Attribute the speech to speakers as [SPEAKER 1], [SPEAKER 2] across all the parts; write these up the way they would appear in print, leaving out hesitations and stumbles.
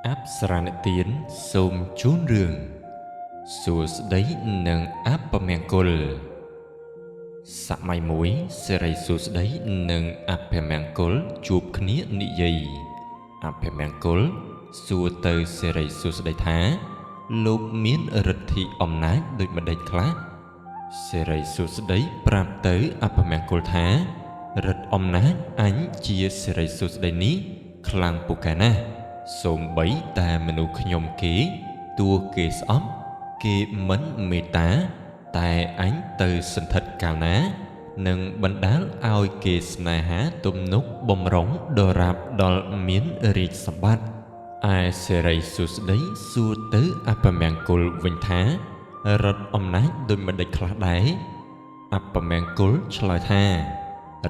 [SPEAKER 1] áp sra nệ tiến xôm chốn rường xua đấy nâng áp bà mèng côn sạ mai mối sẽ rây xua đấy nâng áp bà mèng côn chụp khía nị dây áp bà mèng côn xua tơ sẽ rây xua đấy thá lúc miến rật thị ôm nát đôi mà đầy khá sẽ rây xua đấy prap tới áp bà mèng côn thá rật ôm nát ánh chia sẽ rây xua đấy ní khlang bù cả na xôm bấy ta menu nhom kế tua kế xóm kế mấn mê tá tài ánh từ sinh thật cao ná nâng bánh đá ao kế sna há tôm nút bông rống đồ rạp đo miến rịt sắp bát ai sẽ rây xua đấy xua tới áp mèng côn vinh thá rật ôm nát đôi mà đầy khá đáy áp mèng côn chơi tha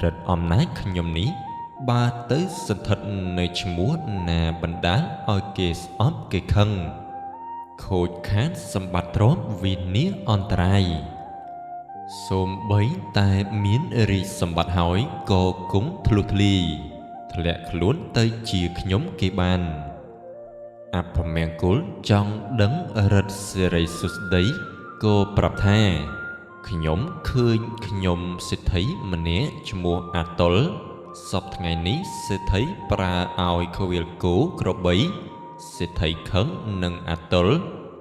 [SPEAKER 1] rật ôm nát nhom ní ba tới sinh thật nơi múa nà bánh đá oi kê ốp kê khăn khôi khát xâm bát rốt vì ní on trai xôm bấy tai miến rì xâm bát hỏi cô cúng thlu thli lẹ khluốn tới chia nhóm kê bàn áp mèng cúl trong đấng rật xê rây sụt đấy cô prap tha nhóm khơi nhóm sẽ thấy mà né cho mua tol sắp ngày ní sẽ thấy pra ao khơi cố cọ bấy sẽ thấy khấn nâng tol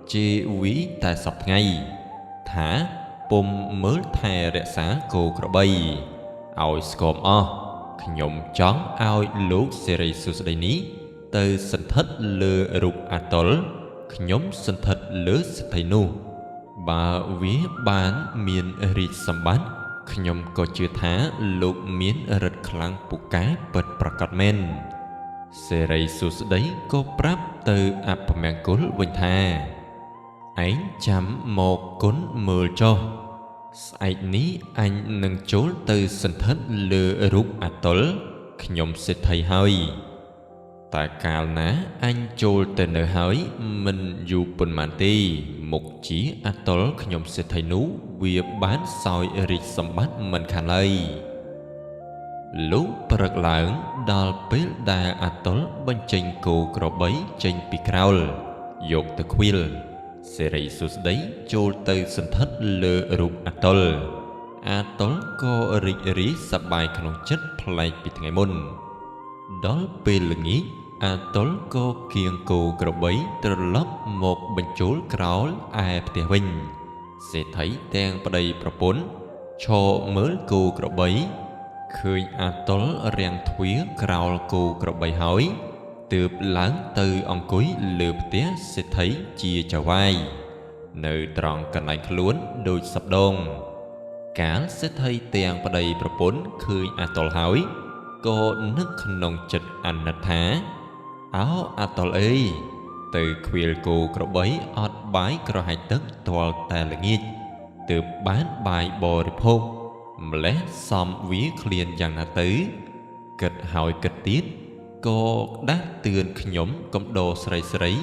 [SPEAKER 1] chê quý tại sắp ngày thả bom mới thè rẽ xá cô cọ bấy ao scom nhóm chón ao lúc sẽ rây sụt đấy ní từ sinh thất lơ rục tol nhóm sinh thất lơ sẽ thấy nu bà vía bán miền rịt xâm bát nhóm có chưa thá lục miến rật khlang bù cái bật prakad men sẽ rây sụt đấy có prap từ áp mèng côn vinh tha ánh chấm một cún mờ cho ai ní anh nâng chốn từ sinh thất lơ rục tol nhóm sẽ thấy hơi tại cao ná anh chôl tên nơi hỏi mình dù bình mạn ti một chỉ tol nhóm sẽ thấy nú vì bán soi rịt xâm bát mình khả lây lúc bật lãng đal bế đà tol bên trên cổ cỏ bấy trên bị krao dột từ khuyên sẽ rây sụt đấy chôl từ sinh thất lơ rụp tol có rịt rỉ sắp bài khả nông chất play bị ngày môn đó bê lưng ý tol có kiêng cổ cỏ bấy từ lớp một bên chốn krao ai bề vinh sẽ thấy tên bà đầy bà bốn cho mới cô cỏ bấy khơi tol riêng thúy krao cô cỏ bấy hỏi từ lãng từ ông cúi lượp tía sẽ thấy chia cho vai nơi tròn cần lại luôn đôi sập đông cả sẽ thấy tên bà đầy bà bốn khơi tol hỏi cô nước nồng chật anh nật thá áo tol ấy từ khuya cô cỏ bấy ọt bái cỏ hai tấc toal ta là nghiệt từ bán bài bò rịp hô lẽ xóm vía liền dàng nà tứ kịch hỏi kịch tiết cô đá tường nhóm công đồ srei srei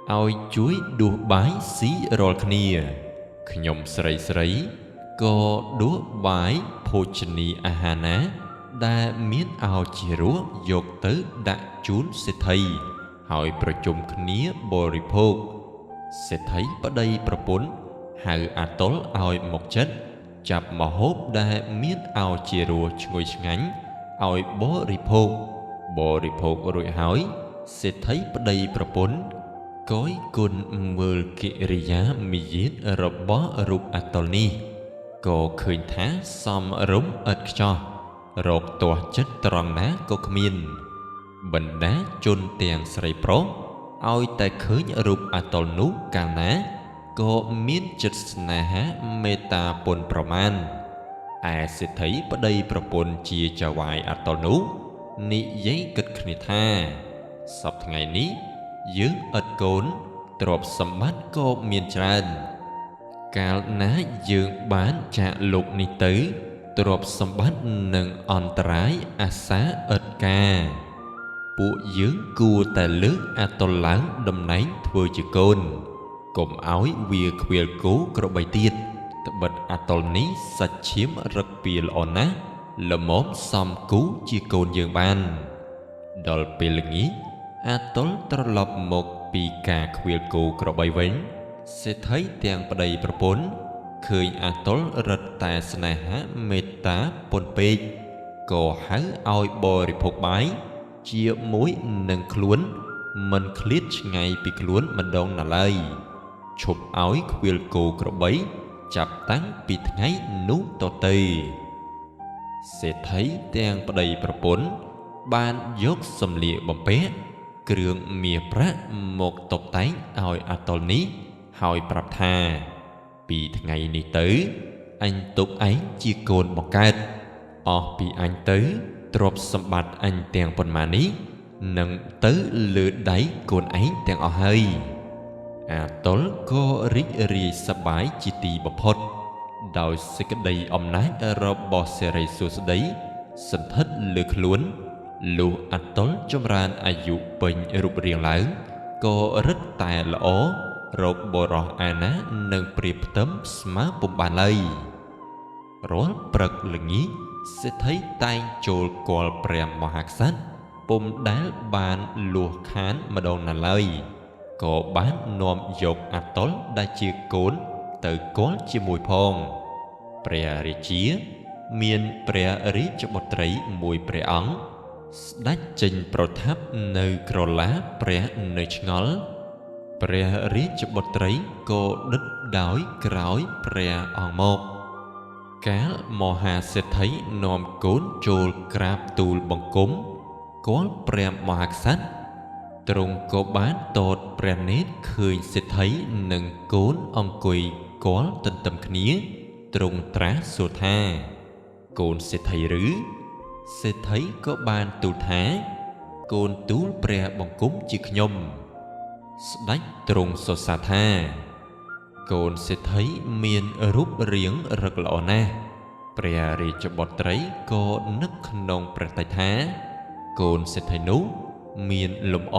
[SPEAKER 1] ôi chuối đua bái xí rol khnia nhóm srei srei cô đua bái pochini ahana đa miến ao chia rúa dột tới đã chún sẽ thấy hỏiประชุมkhnia bò rịp hô sẽ thấy ở đây bà bốn hai tol ao một chất chạp mà hốp đa miết ao chia rùa ngồi ngánh ao bó rịp hộp rồi hỏi sẽ thấy ở đây bà bốn cõi côn mơ kị rì giá mì giết rộp bó rụp tol ni cô khơi thá xóm rống ớt cho rột tòa chất tròn ná cô khmiên bình đá chôn tiền srei pro oi tại khơi rụp tol nú càng ná cô miến chất sna há meta pon praman ai sẽ thấy ở đây propon chia cho vài tol nú nị giấy kịch khni tha sắp ngày ní dưỡng ớt cốn trộp xâm bát cô miên tràn cao ná dưỡng bán trả lục nị tứ trộp xâm bát nâng on trái xá ớt ca bộ dưỡng cua tài lướt tol láng đâm nánh thua chữ côn cùng áo việc khuya cố cọ bày tiết bật tol ní sạch chiếm rất bì lộn á là món xóm cú chia côn dương ban đòl bì lưng ý អាតុលត្រឡប់មកពីការខ្វៀលគោក្របីវិញសេដ្ឋីទាំងប្តីប្រពន្ធឃើញអាតុលរឹតតែស្នេហាមេត្តាពន់ពេកក៏ហៅឲ្យបរិភោគបាយជាមួយនឹងខ្លួនមិនឃ្លាតឆ្ងាយពីខ្លួនម្ដងណាឡើយឈប់ឲ្យខ្វៀលគោក្របីចាប់តាំងពីថ្ងៃនោះតទៅសេដ្ឋីទាំងប្តីប្រពន្ធបានយកសម្លៀកបំពាក់គ្រឿងមាសប្រាក់មកតុបតែងឲ្យអាតុលនេះហើយប្រាប់ថាពីថ្ងៃនេះទៅអញទុកឯងជាកូនបង្កើតអស់ពីអញទៅទ្រព្យសម្បត្តិអញទាំងប៉ុន្មាននេះនឹងទៅលើដៃកូនឯងទាំងអស់ហើយអាតុលក៏រីករាយសប្បាយជាទីបំផុតដោយសេចក្តីអំណាចរបស់សិរីសួស្តីសន្ធិដ្ឋលើខ្លួនលុះអាតុលចម្រើនអាយុពេញរូបរាងឡើងក៏រឹតតែល្អរកបរោះឯណានឹងព្រៀបផ្ទឹមស្មើពុំបានឡើយរាល់ព្រឹកល្ងាចសេដ្ឋីតែងចូលគាល់ព្រះមហាក្សត្រពុំដែលបានលួសខានម្ដងណាឡើយក៏បាននាំយកអាតុលដែលជាកូនទៅគាល់ជាមួយផងព្រះរាជាមានព្រះរាជបុត្រីមួយព្រះអង្គស្ដេចចេញប្រថាប់នៅក្រឡាព្រះនៅឆ្ងល់ព្រះរាជបុត្រីក៏ដិតដោយក្រោយព្រះអង្គមកកាលមហាសេដ្ឋីនាំកូនចូលក្រាបទូលបង្គំគាល់ព្រះមហាក្សត្រទ្រង់ក៏បានតតព្រះនេត្រឃើញសេដ្ឋីនិងកូនអង្គុយគាល់ទន្ទឹមគ្នាទ្រង់ត្រាស់សួរថាកូនសេដ្ឋីឬសេដ្ឋីក៏បានទូលថាកូនទូលព្រះបង្គំជាខ្ញុំស្ដេចទ្រង់សរសើរថាកូនសេដ្ឋីមានរូបរាងរឹកល្អណាស់ព្រះរាជបុត្រីក៏នឹកក្នុងព្រះទ័យថាកូនសេដ្ឋីនោះមានលំអ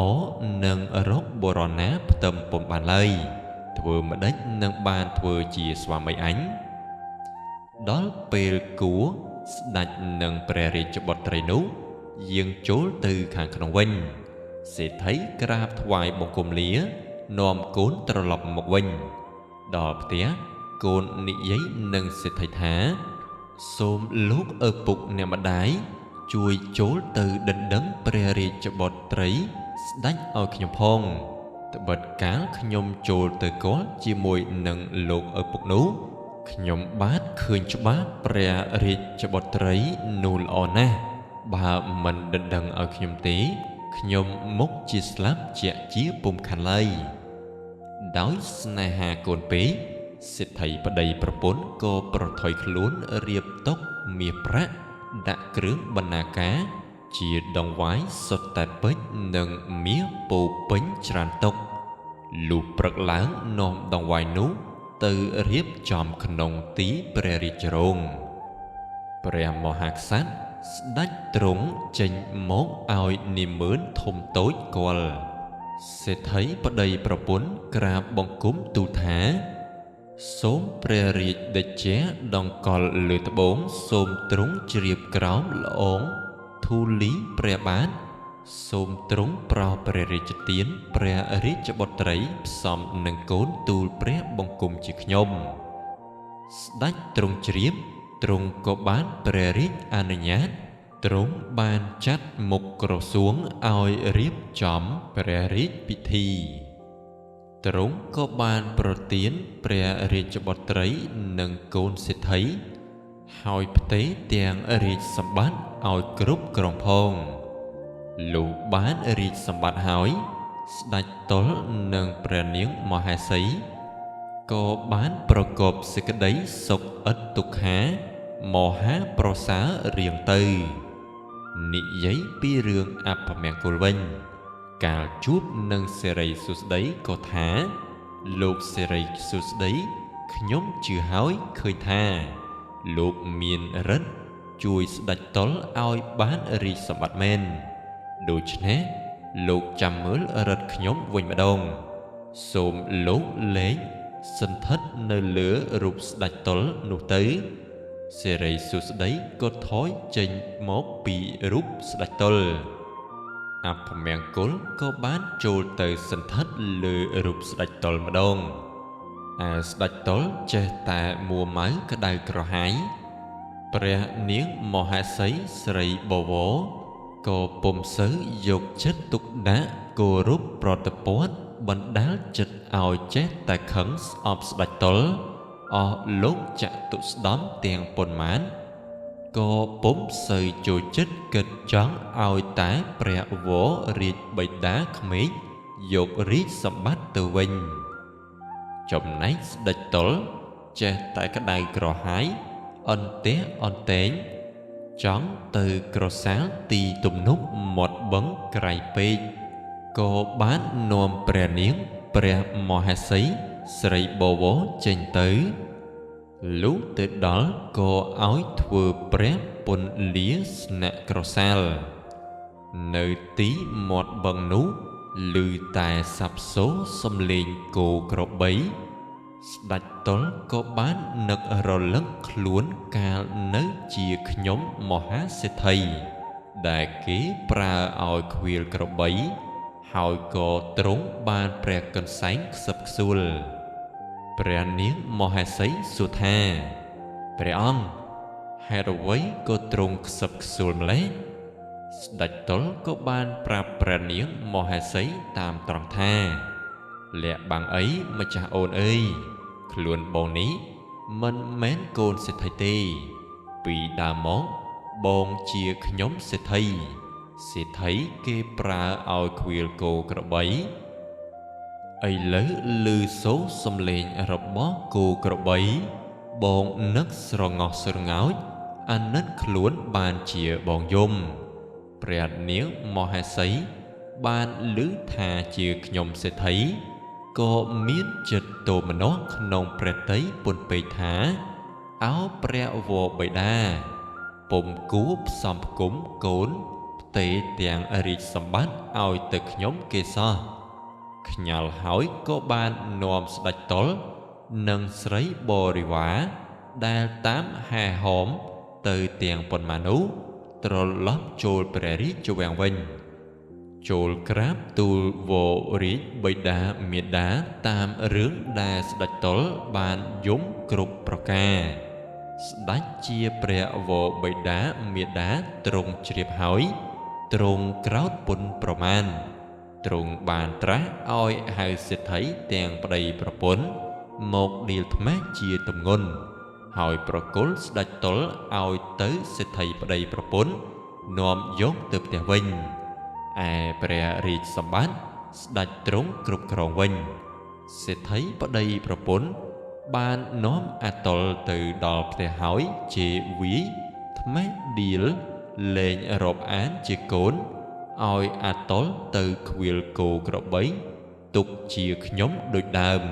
[SPEAKER 1] នឹងរកបុរសណាផ្ទឹមពុំបានឡើយធ្វើម្ដេចនឹងបានធ្វើជាស្វាមីអញដល់ពេលគួរស្ដេចនិងព្រះរាជបុត្រីនោះយាងចូលទៅខាងក្នុងវិញសេដ្ឋីក្រាបថ្វាយបង្គំលានាំកូនត្រឡប់មកវិញដល់ផ្ទះកូននិយាយនឹងសេដ្ឋីថាសូមលោកឪពុកអ្នកម្ដាយជួយចូលទៅដណ្ដឹងព្រះរាជបុត្រីស្ដេចឲ្យខ្ញុំផងត្បិតកាលខ្ញុំចូលទៅគាល់ជាមួយនឹងលោកឪពុកនោះខ្ញុំបានឃើញច្បាស់ព្រះរាជបុត្រីនោះល្អណាស់បើមិនដណ្ដឹងឲ្យខ្ញុំទេខ្ញុំមុខជាស្លាប់ជាជាពុំខានឡើយដោយស្នេហាកូនពេកសេដ្ឋីប្តីប្រពន្ធក៏ប្រថុយខ្លួនរៀបតុមាសប្រាក់ដាក់គ្រឿងបណ្ណាការជាដងវាយសុទ្ធតែពេជ្រនិងមាសពោពេញច្រើនតុលុះព្រឹកឡើងនាំដងវាយនោះទៅរៀបចំក្នុងទីព្រះរាជរោងព្រះមហាក្សត្រស្ដេចទ្រង់ចេញមកឲ្យនិមឺនធំតូចគាល់សេដ្ឋីប្តីប្រពន្ធក្រាបបង្គំទូលថាសូមព្រះរាជដេជៈដង្កល់លើត្បូងសូមទ្រង់ជ្រាបក្រោមល្អងធូលីព្រះបាទសូមទ្រង់ប្រោសព្រះរាជទានព្រះរាជបុត្រីផ្សំនឹងកូនទូលព្រះបង្គំជាខ្ញុំស្ដេចទ្រង់ជ្រាបទ្រង់ក៏បានព្រះរាជអនុញ្ញាតទ្រង់បានចាត់មុខក្រសួងឲ្យរៀបចំព្រះរាជពិធីទ្រង់ក៏បានប្រទានព្រះរាជបុត្រីនិងកូនសេដ្ឋីហើយផ្ទេរទាំងរាជសម្បត្តិឲ្យគ្រប់គ្រងផងលុះបានរាជសម្បត្តិហើយស្ដេចតុលនិងព្រះនាងមហេសីក៏បានប្រកបសេចក្តីសុខឥតទុក្ខាមហាប្រសើររៀងទៅនិយាយពីរឿងអភមង្គលវិញកាលជួបនឹងសិរីសួស្តីក៏ថាលោកសិរីសួស្តីខ្ញុំជឿហើយឃើញថាលោកមានរិទ្ធជួយស្ដេចតុលឲ្យបានរាជសម្បត្តិមែនដូច្នេះលោកចាំមើលរិទ្ធខ្ញុំវិញម្ដងសូមលោកលែងសន្ធិដ្ឋនៅលើរូបស្ដេចតុលនោះទៅសិរីសួស្តីក៏ថយចេញមកពីរូបស្ដេចតុល អភមង្គលក៏បានចូលទៅសន្ធិដ្ឋលើរូបស្ដេចតុលម្ដងស្ដេចតុលចេះតែមួម៉ៅក្តៅក្រហាយព្រះនាងមហេសីស្រីបវរក៏ពុំសូវយកចិត្តទុកដាក់គោរពប្រតិព័ទ្ធបណ្ដាលចិត្តឲ្យចេះតែខឹងស្អប់ស្ដេចតុលអស់លោកចតុស្ដម្ភទាំងប៉ុន្មានក៏ពុំសូវចូលចិត្តគិតចង់ឲ្យតែព្រះវររាជបិតាក្មេកយករាជសម្បត្តិទៅវិញចំណែកស្ដេចតុលចេះតែក្តៅក្រហាយអន្ទះអន្ទែងចង់ទៅក្រសាលទីទំនប់មាត់បឹងក្រៃពេកក៏បាននាំព្រះនាងព្រះមហេសីស្រីបវរចេញទៅលុះទៅដល់ក៏ឲ្យធ្វើព្រះពន្លាស្នាក់ក្រសាលនៅទីមាត់បឹងនោះឮតែស័ព្ទសូរសំឡេងគោក្របីស្ដេចតុលក៏បាននឹករលឹកខ្លួនកាលនៅជាខ្ញុំមហាសេដ្ឋីដែលគេប្រើឲ្យខ្វៀលក្របីហើយក៏ទ្រង់បានព្រះកន្សែងខ្សឹបខ្សួលព្រះនាងមហេសីសួរថាព្រះអង្គហេតុអ្វីក៏ទ្រង់ខ្សឹបខ្សួលម្ល៉េះស្ដេចតុលក៏បានប្រាប់ព្រះនាងមហេសីតាមត្រង់ថាលាក់បាំងអីម្ចាស់អូនអើយខ្លួនបងនេះមិនមែនកូនសេដ្ឋីទេពីដើមមកបងជាខ្ញុំសេដ្ឋីសេដ្ឋីគេប្រើឲ្យខ្វៀលគោក្របីឥឡូវឮសូរសំឡេងរបស់គោក្របីបងនឹកស្រងោះស្រងោចអាណិតខ្លួនបានជាបងយំព្រះនាងមហេសីបានឮថាជាខ្ញុំសេដ្ឋីក៏មានចិត្តទោមនស្សក្នុងព្រះតីពុនពេកថាអោព្រះវរបិតាពុំគួរផ្សំផ្គុំកូនផ្ទេរទាំងរាជសម្បត្តិឲ្យទៅខ្ញុំគេសោះខ្ញាល់ហើយក៏បាននាំស្ដេចតុលនិងស្រីបរិវារដែលតាមហែហោមទៅទាំងប៉ុន្មាននោះត្រឡប់ចូលព្រះរាជវាំងវិញចូលក្រាបទូលវររាជបិតាមាតាតាមរឿងដែលស្ដេចតុលបានយំគ្រប់ប្រការស្ដេចជាព្រះវរបិតាមាតាទ្រង់ជ្រាបហើយទ្រង់ក្រោធពុនប្រមាណទ្រង់បានត្រាស់ឲ្យហៅសេដ្ឋីទាំងប្តីប្រពន្ធមកដៀលថ្មេះជាទម្ងន់ហើយប្រគល់ស្ដេចតុលឲ្យទៅសេដ្ឋីប្តីប្រពន្ធនាំយកទៅផ្ទះវិញឯព្រះរាជសម្បត្តិស្ដេចទ្រង់គ្រប់គ្រងវិញសេដ្ឋីប្តីប្រពន្ធបាននាំអាតុលទៅដល់ផ្ទះហើយជេរវាយថ្មេះដៀលលែងរាប់អានជាកូនឲ្យអាតុលទៅខ្វៀលគោក្របីទុកជាខ្ញុំដូចដើម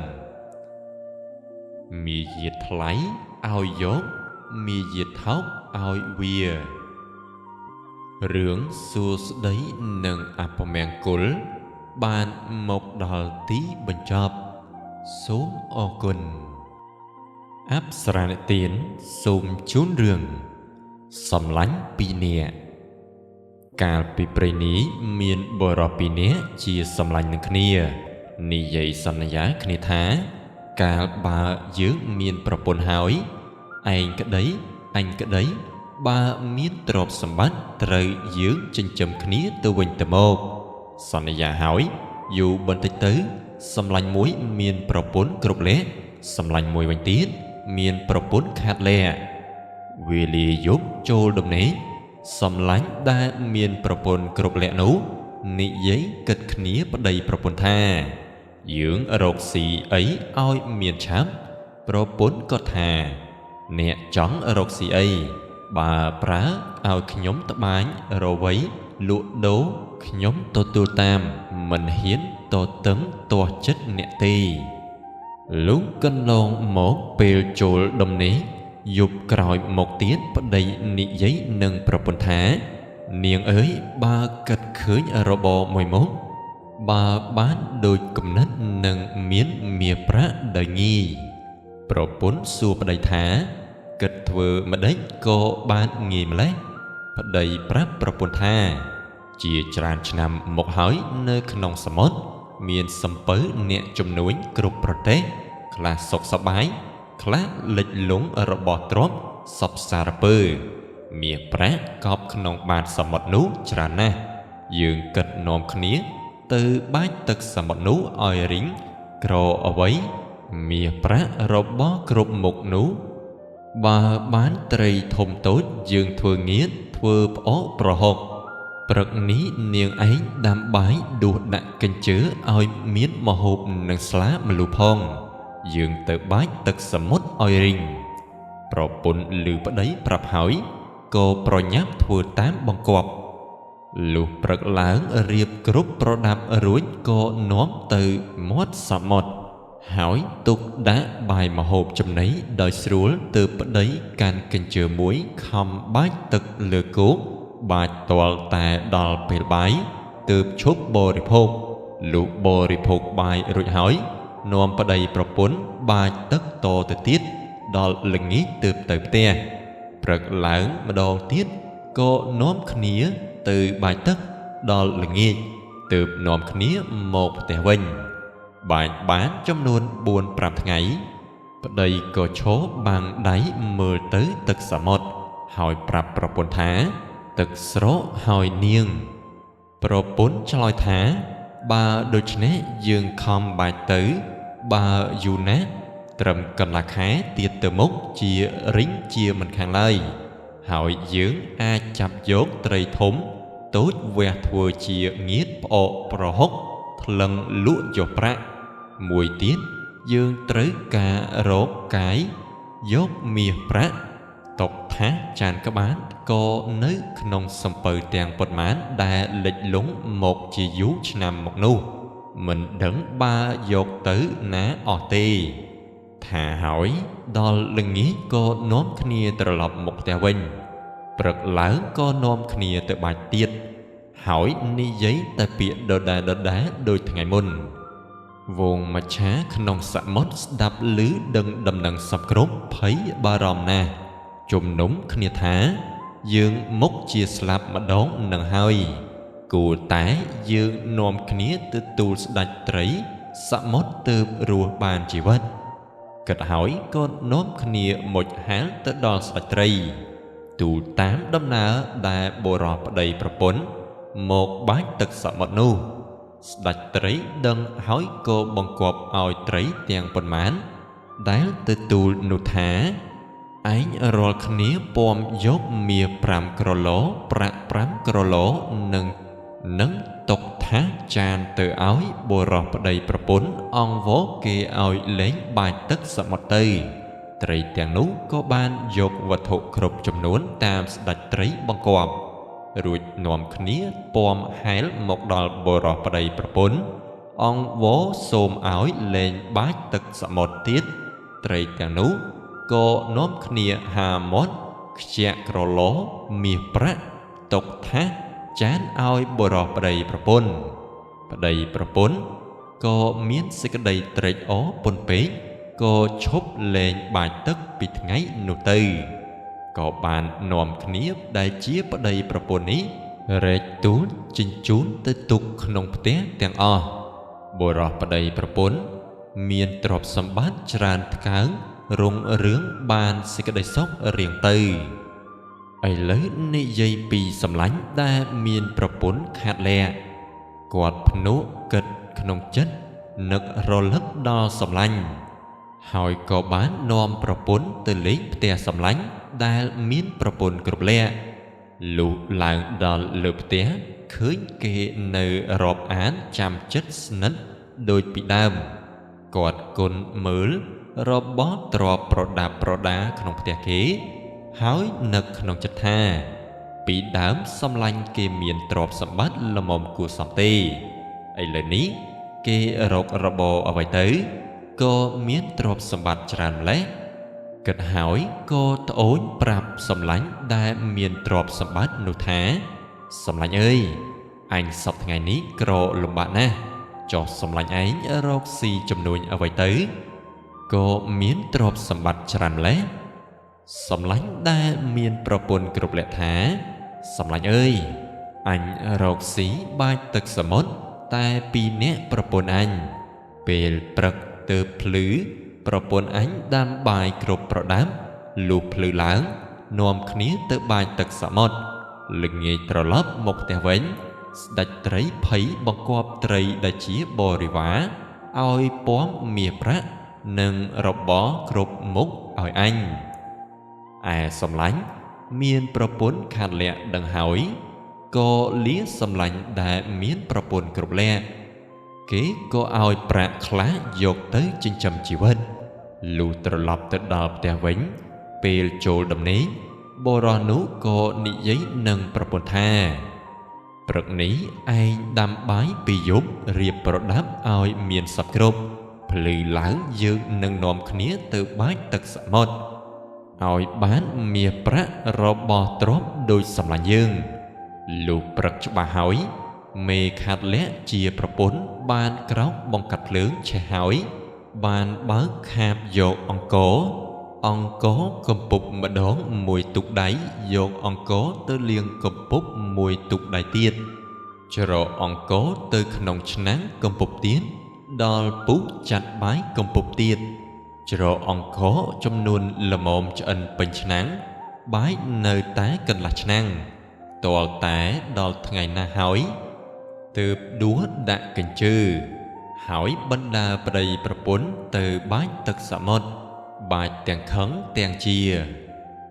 [SPEAKER 1] មាយាទថ្លៃឲ្យយកមាយាទថោកឲ្យវារឿងសួស្តីនិងអពមង្គលបានមកដល់ទីបញ្ចប់សូមអរគុណអប្សរានិទានសូមជូនរឿងសំឡាញ់ពីរនាក់កាលពីព្រេងនេះមានបរិបពីរនាក់ជាសំឡាញ់នឹងគ្នានិយាយសន្យាគ្នាថាកាលបើយើងមានប្រពន្ធហើយឯងក្តីអញក្តីបើមានទ្រព្យសម្បត្តិត្រូវយើងចិញ្ចឹមគ្នាទៅវិញទៅមកសន្យាហើយយូរបន្តិចទៅសម្លាញ់មួយមានប្រពន្ធគ្រប់លក្ខសម្លាញ់មួយវិញទៀតមានប្រពន្ធខាតលក្ខវេលាយប់ចូលដំណេកសម្លាញ់ដែលមានប្រពន្ធគ្រប់លក្ខនោះនិយាយគិតគ្នាប្តីប្រពន្ធថាយើងរកស៊ីអីឲ្យមានឆាប់ប្រពន្ធក៏ថាអ្នកចង់រកស៊ីអីបើប្រើឲ្យខ្ញុំត្បាញរវៃលក់ដូរខ្ញុំទទួលតាមមិនហ៊ានតតឹងទាស់ចិត្តអ្នកទេលុះកន្លងមកពេលចូលដំណេកយប់ក្រោយមកទៀតប្តីនិយាយនឹងប្រពន្ធថានាងអើយបើគិតឃើញរបរមួយមកបើបានដូចគំនិតនឹងមានមាសប្រាក់ដោយងាយប្រពន្ធសួរប្តីថាគិតធ្វើម្ដេចក៏បានងាយម្ល៉េះប្តីប្រាប់ប្រពន្ធថា ជាច្រើនឆ្នាំមកហើយនៅក្នុងសមុទ្រមានសំពៅអ្នកជំនួញគ្រប់ប្រទេសខ្លះសុខសប្បាយខ្លះលិចលង់របស់ទ្រព្យសពសារពើមាសប្រាក់កប់ក្នុងបាតសមុទ្រនោះច្រើនណាស់យើងគិតនាំគ្នាទៅបាច់ទឹកសមុទ្រនោះឲ្យរីងក្រអ្វីមាសប្រាក់របស់គ្រប់មុខនោះបើបានត្រីធំតូចយើងធ្វើងៀតធ្វើផ្អកប្រហុកព្រឹកនេះនាងឯងដាំបាយដួសដាក់កញ្ជើឲ្យមានម្ហូបនិងស្លាម្លូផងយើងទៅបាច់ទឹកសមុទ្រឲ្យរីងប្រពន្ធឮប្តីប្រាប់ហើយក៏ប្រញាប់ធ្វើតាមបង្គាប់លុះព្រឹកឡើងរៀបគ្រប់ប្រដាប់រួចក៏នាំទៅមាត់សមុទ្រហើយទុកដាក់បាយម្ហូបចំណីដោយស្រួលទើបប្តីកាន់កញ្ជើមួយខំបាច់ទឹកលើគោកបាច់ទាល់តែដល់ពេលបាយទើបឈប់បរិភោគលុះបរិភោគបាយរួចហើយនាំប្តីប្រពន្ធបាច់ទឹកតទៅទៀតដល់ល្ងាចទើបទៅផ្ទះព្រឹកឡើងម្ដងទៀតក៏នាំគ្នាទៅបាច់ទឹកដល់ល្ងាចទើបនាំគ្នាមកផ្ទះវិញបាច់បានចំនួន 4-5 ថ្ងៃប្តីក៏ឈរបាំងដៃមើលទៅទឹកសមុទ្រហើយប្រាប់ប្រពន្ធថាទឹកស្រកហើយនាងប្រពន្ធឆ្លើយថាបើដូច្នេះយើងខំបាច់ទៅបើយូរណាស់ត្រឹមកន្លះខែទៀតទៅមុខជារីងជាមិនខានឡើយហើយយើងអាចចាប់យកត្រីធំតូចវះធ្វើជាងៀតផ្អកប្រហុកថ្លឹងលក់យកប្រាក់មួយទៀតយើងត្រូវការរកកាយយកមាសប្រាក់តុកថាចានក្បានក៏នៅក្នុងសំពៅទាំងប៉ុន្មានដែលលិចលង់មកជាយូរឆ្នាំមកនោះមិនដឹងបើយកទៅណាអស់ទេថាហើយដល់ល្ងាចក៏នាំគ្នាត្រឡប់មកផ្ទះវិញព្រឹកឡើងក៏នាំគ្នាទៅបាច់ទៀតហើយនិយាយតែពាក្យដដែលដូចថ្ងៃមុនវងមច្ឆាក្នុងសមុទ្រស្ដាប់ឮដឹងដំណឹងសពគ្រប់ភ័យបារម្ភណាស់ជំនុំគ្នាថាយើងមុខជាស្លាប់ម្ដងនឹងហើយគួរតែយើងនាំគ្នាទៅទូលស្ដេចត្រីសមុទ្រទើបរស់បានជីវិតគិតហើយក៏នាំគ្នាមុជហាលទៅដល់ស្ដេចត្រីទូលតាមដំណើរដែលបុរសប្តីប្រពន្ធមកបាច់ទឹកសមុទ្រនោះស្ដេចត្រីដឹងហើយក៏បង្គាប់ឲ្យត្រីទាំងប៉ុន្មានដែលទៅទូលនោះថាឯងរាល់គ្នាពំយកមាស5 ក្រឡប្រាក់5 ក្រឡនឹងតុកថាចានទៅឲ្យបុរសប្តីប្រពន្ធអង្វរគេឲ្យលេងបាច់ទឹកសមុទ្រទៅត្រីទាំងនោះក៏បានយកវត្ថុគ្រប់ចំនួនតាមស្ដេចត្រីបង្គាប់រួចនាំគ្នាពំហែលមកដល់បុរសប្តីប្រពន្ធអង្វរសូមឲ្យលេងបាច់ទឹកសមុទ្រទៀតត្រីទាំងនោះក៏នាំគ្នាហាមាត់ខ្ជាក់ក្រឡមាសប្រាក់តុកថាចានឲ្យបុរសប្តីប្រពន្ធក៏មានសេចក្តីត្រេកអរពន់ពេកក៏ឈប់លេងបាច់ទឹកពីថ្ងៃនោះទៅក៏បាននាំគ្នាដែលជាប្តីប្រពន្ធនេះរែកទូលជញ្ជូនទៅទុកក្នុងផ្ទះទាំងអស់បុរសប្តីប្រពន្ធមានទ្រព្យសម្បត្តិច្រើនថ្កើងរុងរឿងបានសេចក្តីសុខរៀងទៅឥឡូវនិយាយពីសម្លាញ់ដែលមានប្រពន្ធខាត់លះគាត់ភ្នុកគិតក្នុងចិត្តនឹករលឹកដល់សម្លាញ់ហើយក៏បាននាំប្រពន្ធទៅលេងផ្ទះសម្លាញ់ដែលមានប្រពន្ធគ្រប់លះលុះឡើងដល់លើផ្ទះឃើញគេនៅរាប់អានចាំចិត្តស្និទ្ធដូចពីដើមគាត់គុណមើលរបស់ទ្រព្យប្រដាប់ប្រដាក្នុងផ្ទះគេហើយនឹកក្នុងចិត្តថាពីដើមសម្លាញ់គេមានទ្រព្យសម្បត្តិល្មមគួរសមទេឥឡូវនេះគេរករបរអ្វីទៅក៏មានទ្រព្យសម្បត្តិច្រើនម្ល៉េះគិតហើយក៏ត្អូញប្រាប់សម្លាញ់ដែលមានទ្រព្យសម្បត្តិនោះថាសម្លាញ់អើយអញសពថ្ងៃនេះក្រលំបាកណាស់ចុះសម្លាញ់ឯងរកស៊ីចំនួនអ្វីទៅក៏មានទ្រព្យសម្បត្តិច្រើនម្ល៉េះសម្លាញ់ដែលមានប្រពន្ធគ្រប់លក្ខថាសម្លាញ់អើយ anh rọc xí bài tực sầm mốt tai pi nẹ propon anh pel prật từ plứ propon anh đam bài cột pro đám lụp plứ láng nòm khía từ bài tực sầm mốt lưng nghề trò lấp một tè vén đặt trái thấy bằng quạt trái đã chỉ bò rì vá oi bóm mía prát nâng rọc bó cột mốc oi anh xâm lánh miên propon khát lẹ đằng hỏi có lý xâm lánh đã miên propon cột lẹ kế có oi prát khá dột tới trên chầm chỉ vân lù trò lấp tới đập tè vén pel trôi đầm nấy bồ rò nú có nị giấy nâng propon tha Prật ní ai đam bái bị dốt riệp pro đáp oi miền sập cột plư láng dương nâng nòm khía từ bái tật sạ một oi bán mía prát rò bò tróp đôi sầm là dương lục prật cho bà hỏi mê khát lẽ chia propon ban króc bong cắt lớn che hỏi ban bớt khap dột ông cố cầm bục mà đón mùi tục đáy dột ông cố tới liên cầm bục mùi tục đáy tiết cho rồi ông cố tới nông nắng cầm bục tiến đo bút chặt bái cầm bục tiết cho rồi ông cố trong nuôn là mồm cho anh bình nắng bái nơi tá cần là năng tòa tá đo ngày na hỏi từ đúa đã cần chư hỏi bấn đa bầy propon từ bái tật sạ một bài tiếng khấn tiếng chia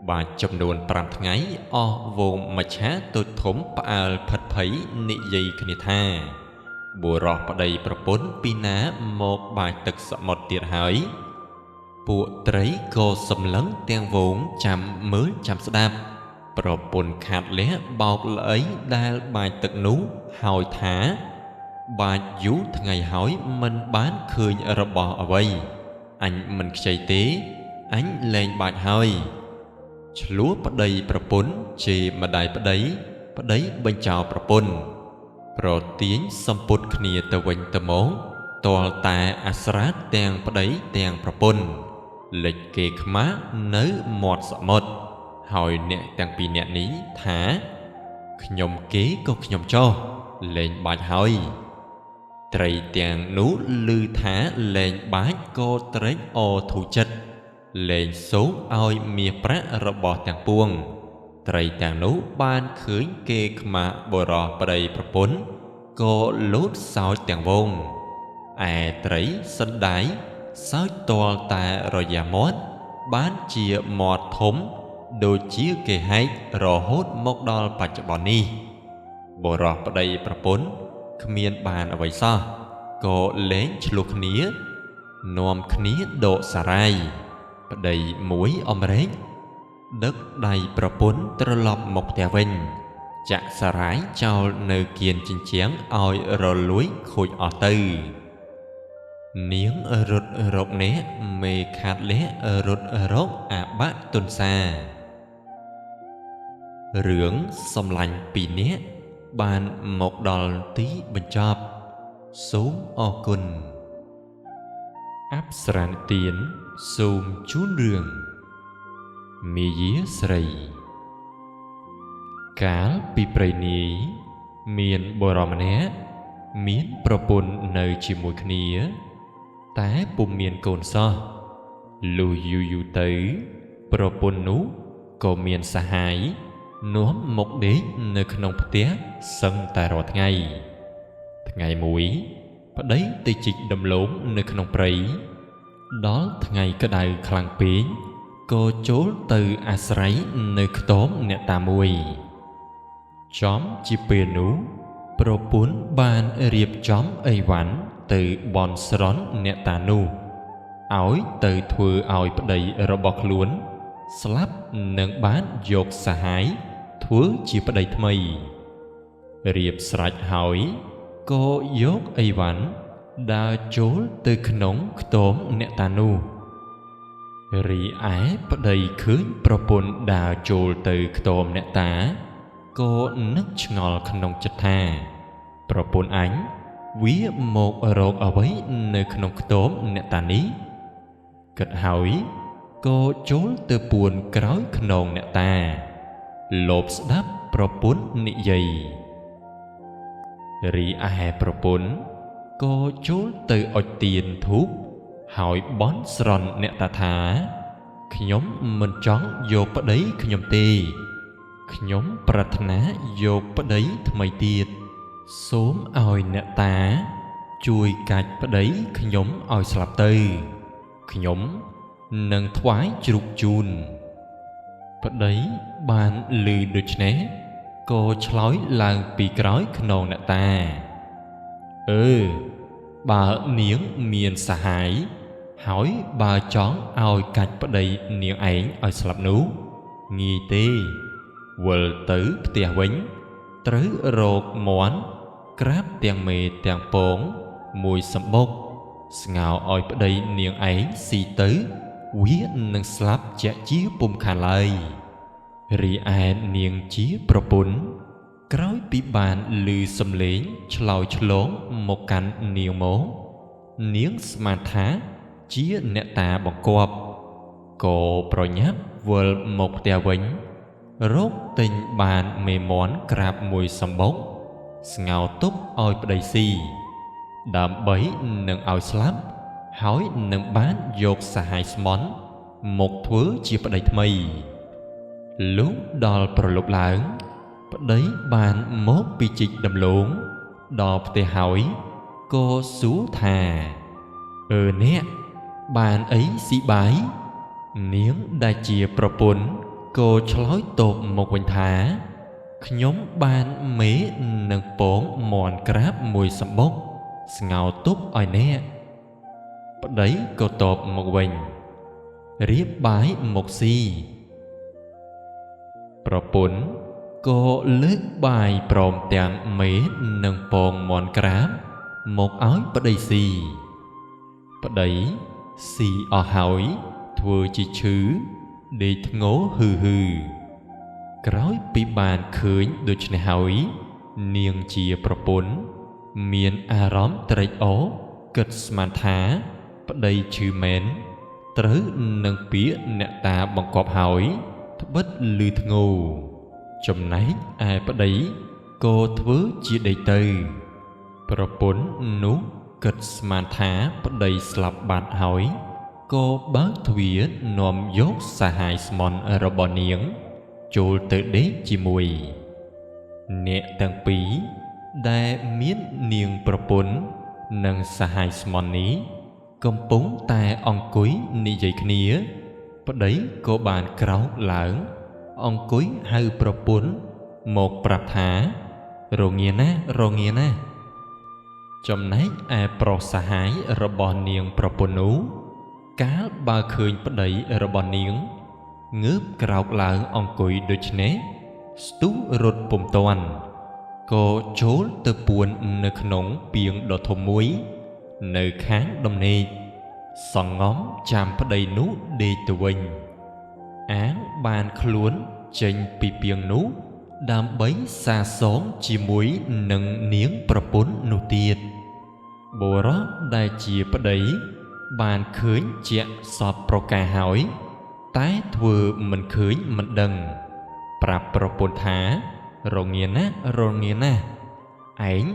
[SPEAKER 1] bài chấm đồn pram ngày o vùng mà chá tôi thốn paal phật thấy nị dây khni tha bùa rọ ở đây propon pina một bài tật sạ một tiệt hỏi bùa trấy cô sầm lấn tiếng vốn chăm mới chăm đạp propon khát lẽ bọc lấy đa bài tật nú hỏi thả bài vũ ngày hỏi mình bán khơi ở bò ở vây anh mình chạy tế anh lên bài hơi lúa bắt đây propon chỉ mà đại bắt đấy bên chào propon pro tiếng samput khnia tờ vinh tờ mố tòa ta asrat tèng bắt đấy tèng propon lịch kê khmá nớ mọt sợ một hỏi nẹ tèng pi nẹ ní thả nhom kế có nhom cho lên bài hơi Trầy tiếng nú lư thá lên bái cô trách ô thủ chất lên số oi mìa prát rọ bò tiếng buông Trầy tiếng nú ban khưới kê khmá bồ rò bà đầy propon cô lút sao tiếng vông trầy sân đáy sao tòa ta rồi giả mốt bán chia mọt thống đôi chia kê hách rò hốt mốc đo bạch bò ni bồ rò bà đầy propon khmiên bàn ở vậy sao có lấy chluộc khía nòm khía độ xà rai đầy muối om rét đất đầy propon trơ lọc một tè vinh chạ xà rái cho nơi kiên chinh chén oi rò lúi khôi ở tư niếng rụt rộp né mê khát lé rụt rốt bát tuần xa rưỡng xông lành pì né bàn một đòn tí bên chóp xuống o cùn áp sran tiến xùm chú rường mì día srei cá pi prei ní miền bò ròm né miến propon nơi chỉ mùi khía tá bùm miền cồn so lù yu tới propon nú có miền sa hái nóm một đế nơi khung té sân tài rọt ngày mũi và đấy tây chích đầm lốm nơi khung prei đó ngày cái đại khlang pí cô chố từ asrai nơi tóm nè ta mùi chóm chi pê nú propon ban riệp chóm ấy ván từ bon sron nè ta nu áo từ thưa áo đầy robot luôn slap nâng bán dột xà hái thưa chỉ đầy thmây riệp sạch hỏi cô dốt ấy ván đã chố từ nóng tóm nè ta nu rì ái đầy khứ propon đã chố từ tóm nè ta cô nức ngọt nông chất tha propon ánh vía một rột ở với nơi nông tóm nè ta ní cất hỏi cô chối từ buồn cõi nông nè ta lộp đáp propon nị dày រីឯប្រពន្ធក៏ចូលទៅអុជទៀនធូបហើយបន់ស្រន់អ្នកតាថាខ្ញុំមិនចង់យកប្តីខ្ញុំទេខ្ញុំប្រាថ្នាយកប្តីថ្មីទៀតសូមឲ្យអ្នកតាជួយកាច់ប្តីខ្ញុំឲ្យស្លាប់ទៅខ្ញុំនឹងថ្វាយជ្រូកជូនប្តីបានឮដូច្នេះក៏ឆ្លើយឡើងពីក្រោយខ្នងអ្នកតាបើនាងមានសហាយហើយបើចង់ឲ្យកាច់ប្តីនាងឯងឲ្យស្លាប់នោះងាយទេវិលទៅផ្ទះវិញត្រូវរកមាន់ក្រាបទាំងមេទាំងពងមួយសម្បុកស្ងោរឲ្យប្តីនាងឯងស៊ីទៅវានឹងស្លាប់ជាក់ជាពុំខានឡើយរីឯនាងជាប្រពន្ធក្រោយពីបានឮសំឡេងឆ្លោយឆ្លងមកកាន់នាងមកនាងស្មានថាជាអ្នកតាបង្គាប់ក៏ប្រញាប់វិលមកផ្ទះវិញរកទិញបានមេមាន់ក្រាបមួយសម្បុកស្ងោរទុកឲ្យប្តីស៊ីដើម្បីនឹងឲ្យស្លាប់ហើយនឹងបានយកសហាយស្មន់មកធ្វើជាប្តីថ្មីលុះដល់ប្រលប់ឡើងប្តីបានមកពីជីកដំឡូងដល់ផ្ទះហើយក៏សួរថាអ្នកបានអីស៊ីបាយនាងដែលជាប្រពន្ធក៏ឆ្លើយតបមកវិញថាខ្ញុំបានមេនឹងពងមាន់ក្រាបមួយសម្បុកស្ងោរទុកឲ្យអ្នកប្តីក៏តបមកវិញរៀបបាយមកស៊ីប្រពន្ធក៏លើកបាយព្រមទាំងមេនិងពងមាន់ក្រាបមកឲ្យប្តីស៊ីប្តីស៊ីអស់ហើយធ្វើជាឈឺដេកធ្ងោហឺក្រោយពីបានឃើញដូច្នេះហើយនាងជាប្រពន្ធមានអារម្មណ៍ត្រេកអរគិតស្មានថាប្តីឈឺមែនត្រូវនឹងពាក្យអ្នកតាបង្គាប់ហើយត្បិតឮធ្ងោចំណែកឯប្តីក៏ធ្វើជាដេកទៅប្រពន្ធនោះគិតស្មានថាប្តីស្លាប់បាត់ហើយក៏បើកទ្វារនាំយកសហាយស្មន់របស់នាងចូលទៅដេកជាមួយអ្នកទាំងពីរដែលមាននាងប្រពន្ធនិងសហាយស្មន់នេះកំពុងតែអង្គុយនិយាយគ្នាប្តីក៏បានក្រោកឡើងអង្គុយហៅប្រពន្ធមកប្រាប់ថារងាណាចំណែកឯប្រុសសហាយរបស់នាងប្រពន្ធនោះកាលបើឃើញប្តីរបស់នាងងើបក្រោកឡើងអង្គុយដូច្នេះស្ទុះរត់ពុំទាន់ក៏ចូលទៅពួននៅក្នុងពាងដ៏ធំមួយនៅខាងដំណេកសង្ងំចាំប្តីនោះដេកទៅវិញអាងបានខ្លួនចេញពីពាងនោះដើម្បីសាសងជាមួយនឹងនាងប្រពន្ធនោះទៀតបុរសដែលជាប្តីបានឃើញជាសពប្រការហើយតែធ្វើមិនឃើញមិនដឹងប្រាប់ប្រពន្ធថារងាណាឯង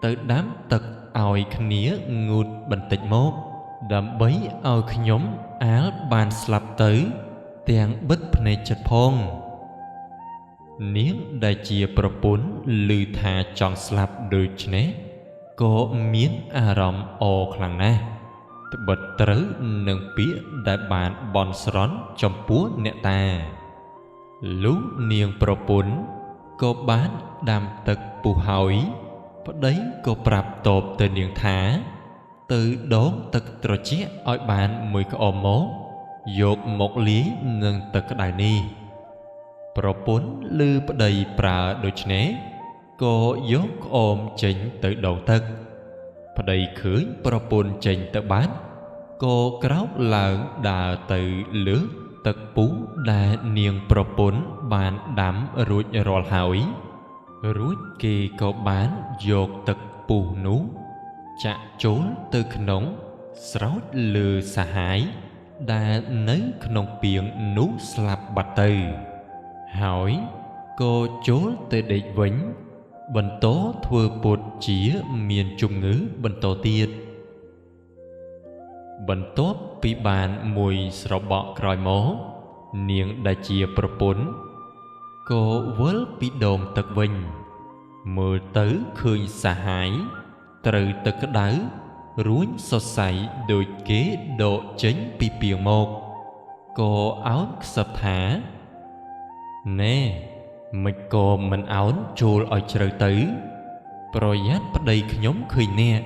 [SPEAKER 1] ទៅដាំទឹកឲ្យគ្នាងូតបន្តិចមកដើម្បីឲ្យខ្ញុំអាលបានស្លាប់ទៅទាំងបិទភ្នែកចិត្តផងនាងដែលជាប្រពន្ធឮថាចង់ស្លាប់ដូច្នេះក៏មានអារម្មណ៍អរខ្លាំងណាស់ត្បិតត្រូវនឹងពាក្យដែលបានបន់ស្រន់ចំពោះអ្នកតាលុះនាងប្រពន្ធក៏បានដាំទឹកពុះហើយប្តីក៏ប្រាប់តបទៅនាងថាទៅដងទឹកត្រជាក់ឲ្យបានមួយក្អមមកយកមកលាយនឹងទឹកក្តៅនេះប្រពន្ធឮប្តីប្រើដូច្នេះក៏យកក្អមចេញទៅដងទឹកប្តីឃើញប្រពន្ធចេញទៅបាត់ក៏ក្រោកឡើងដើរទៅលើកទឹកពុះដែលនាងប្រពន្ធបានដាំរួចរាល់ហើយរួចគេក៏បានយកទឹកពុះនោះចាក់ចូលទៅក្នុងស្រោចលើសហាយដែលនៅក្នុងពាងនោះស្លាប់បាត់ទៅហើយក៏ចូលទៅដេកវិញ បន្ទោធ្វើពុតជាមានជំងឺបន្តទៀតបន្ទាប់ពីបានមួយស្របក់ក្រោយមកនាងដែលជាប្រពន្ធក៏វិលពីដងទឹកវិញមើលទៅឃើញសហាយត្រូវទឹកក្តៅរួញសរសៃដូចគេដកចេញពីពាងមកក៏អោនខ្សឹបថាណែមិនក៏មិនអោនចូលឲ្យជ្រៅទៅប្រយ័ត្នប្តីខ្ញុំឃើញអ្នក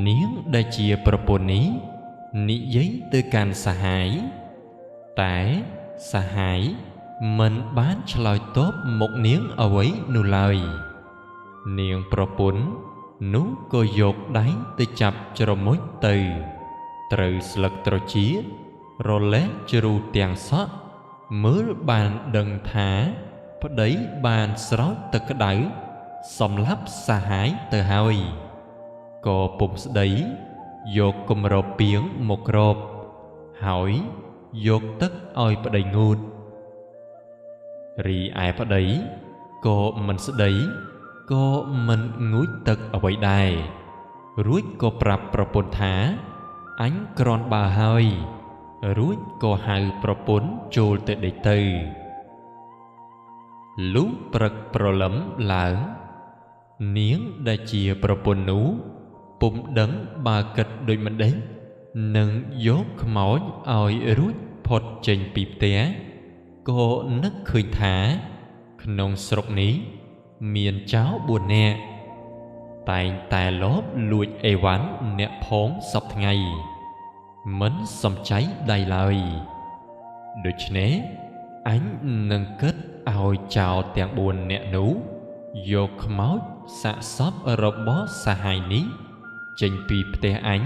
[SPEAKER 1] នាងដែលជាប្រពន្ធនេះនិយាយទៅកាន់សហាយតែសហាយមិនបានឆ្លើយតបមកនាងអ្វីនោះឡើយនាងប្រពន្ធនោះក៏យកដៃទៅចាប់ជ្រមុជទៅត្រូវស្លឹកត្រចៀករលេះជ្រូទាំងសក់មើលបានដឹងថាប្តីបានស្រោចទឹកក្តៅសម្លាប់សហាយទៅហើយក៏ពុំស្ដីយកគម្របពាងមកគ្របហើយយកទឹកឲ្យប្តីងូតរីឯប្តីក៏មិនស្ដីក៏មិនងូតទឹកអ្វីដែររួចក៏ប្រាប់ប្រពន្ធថាអញគ្រាន់បើហើយរួចក៏ហៅប្រពន្ធចូលទៅដេកទៅលុះព្រឹកព្រលឹមឡើងនាងដែលជាប្រពន្ធនោះពុំដឹងបើគិតដូចម្ដេចនឹងយកខ្មោចឲ្យរួចផុតចេញពីផ្ទះក៏នឹកឃើញថាក្នុងស្រុកនេះមានចៅ4នាក់តែងតែលបលួចអីវ៉ាន់អ្នកផងសពថ្ងៃមិនសំចៃដៃឡើយដូច្នេះអញនឹងគិតឲ្យចៅទាំង4នាក់នោះយកខ្មោចសាកសពរបស់សហាយនេះចេញពីផ្ទះអញ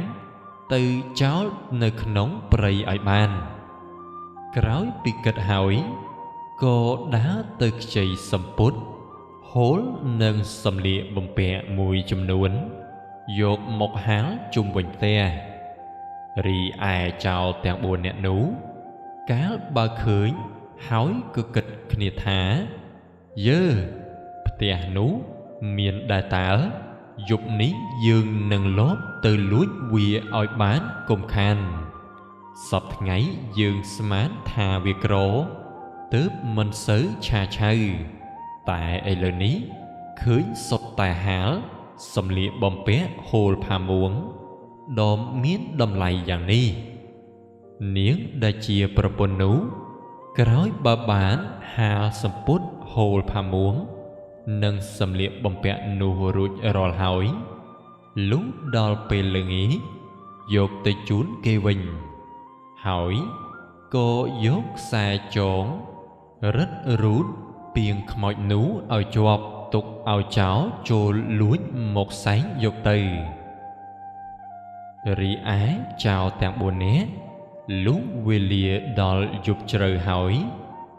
[SPEAKER 1] ទៅចោលនៅក្នុងព្រៃឲ្យបានក្រោយពីគិតហើយក៏ដើរទៅខ្ចីសំពត់ហូលនឹងសម្លៀកបំពាក់មួយចំនួនយកមកហាលជុំវិញផ្ទះរីឯចោលទាំង4នាក់នោះកាលបើឃើញហើយក៏គិតគ្នាថាយើផ្ទះនោះមានដែរតើយប់នេះយើងនឹងលបទៅលួចវាឲ្យបានកុំខានសពថ្ងៃយើងស្មានថាវាក្រទើបមិនសូវឆាឆៅតែឥឡូវនេះឃើញសុទ្ធតែហាលសម្លៀកបំពាក់ហូលផាមួងដ៏មានតម្លៃយ៉ាងនេះនាងដែលជាប្រពន្ធនោះក្រោយបើបានហាលសំពត់ហូលផាមួងនិងសម្លៀកបំពាក់នោះរួចរាល់ហើយលុះដល់ពេលល្ងាចយកទៅជូនគេវិញហើយក៏យកខ្សែចងរឹតរូតពាងខ្មោចនោះឲ្យជាប់ទុកឲ្យចោលចូលលួចមកសែងយកទៅរីឯចោលទាំង4នាក់លុះវេលាដល់យប់ជ្រៅហើយ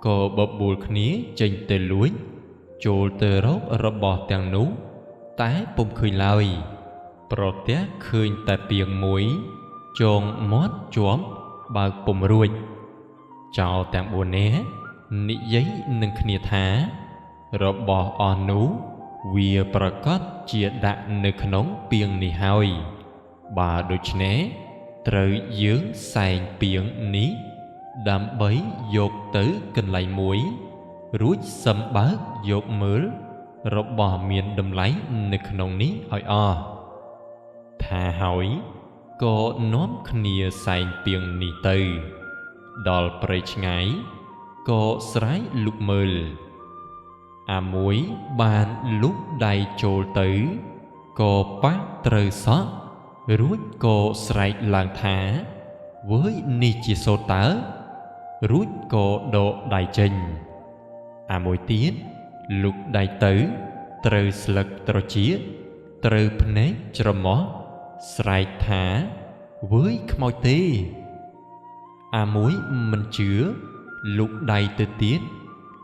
[SPEAKER 1] ក៏បបួលគ្នាចេញទៅលួចចូលទៅរករបស់ទាំងនោះតែពុំឃើញឡើយប្រទះឃើញតែពាងមួយចងមាត់ជាប់បើកពុំរួចចោលទាំង4នាក់និយាយនឹងគ្នាថារបស់អស់នោះវាប្រកាសជាដាក់នៅក្នុងពាងនេះហើយបើដូច្នេះត្រូវយើងសែងពាងនេះដើម្បីយកទៅកន្លែងមួយរួចសឹមបើកយកមើលរបស់មានតម្លៃនៅក្នុងនេះឲ្យអស់ថាហើយក៏នាំគ្នាសែងពាងនេះទៅដល់ព្រៃឆ្ងាយក៏ស្រែកលុកមើលអាមួយបានលុកដៃចូលទៅក៏ប៉ះត្រូវសក់រួចក៏ស្រែកឡើងថាវើយនេះជាសូត្រតើរួចក៏ដកដៃចេញអាមួយទៀតលុកដៃទៅត្រូវស្លឹកត្រចៀកត្រូវភ្នែកច្រមុះស្រែកថាវើយខ្មោចទេអាមួយមិនជឿលុកដៃទៅទៀត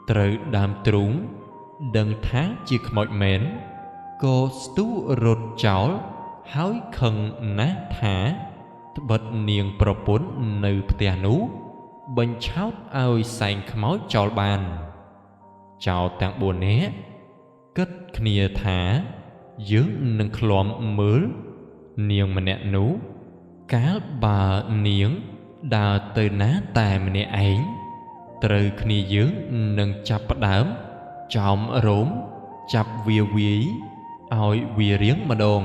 [SPEAKER 1] ត្រូវដើមទ្រូងដឹងថាជាខ្មោចមែនក៏ស្ទុះរត់ចោលហើយខឹងណាស់ថាត្បិតនាងប្រពន្ធនៅផ្ទះនោះបញ្ឆោតឲ្យសែងខ្មោចចោលបានចោលទាំង4នាក់គិត គ្នាថាយើងនឹងឃ្លាំមើលនាងម្នាក់នោះកាលបើនាងដើរទៅណាតែម្នាក់ឯងត្រូវគ្នាយើងនឹងចាប់ផ្ដើមចោមរោមចាប់វាវាយឲ្យវារៀងម្ដង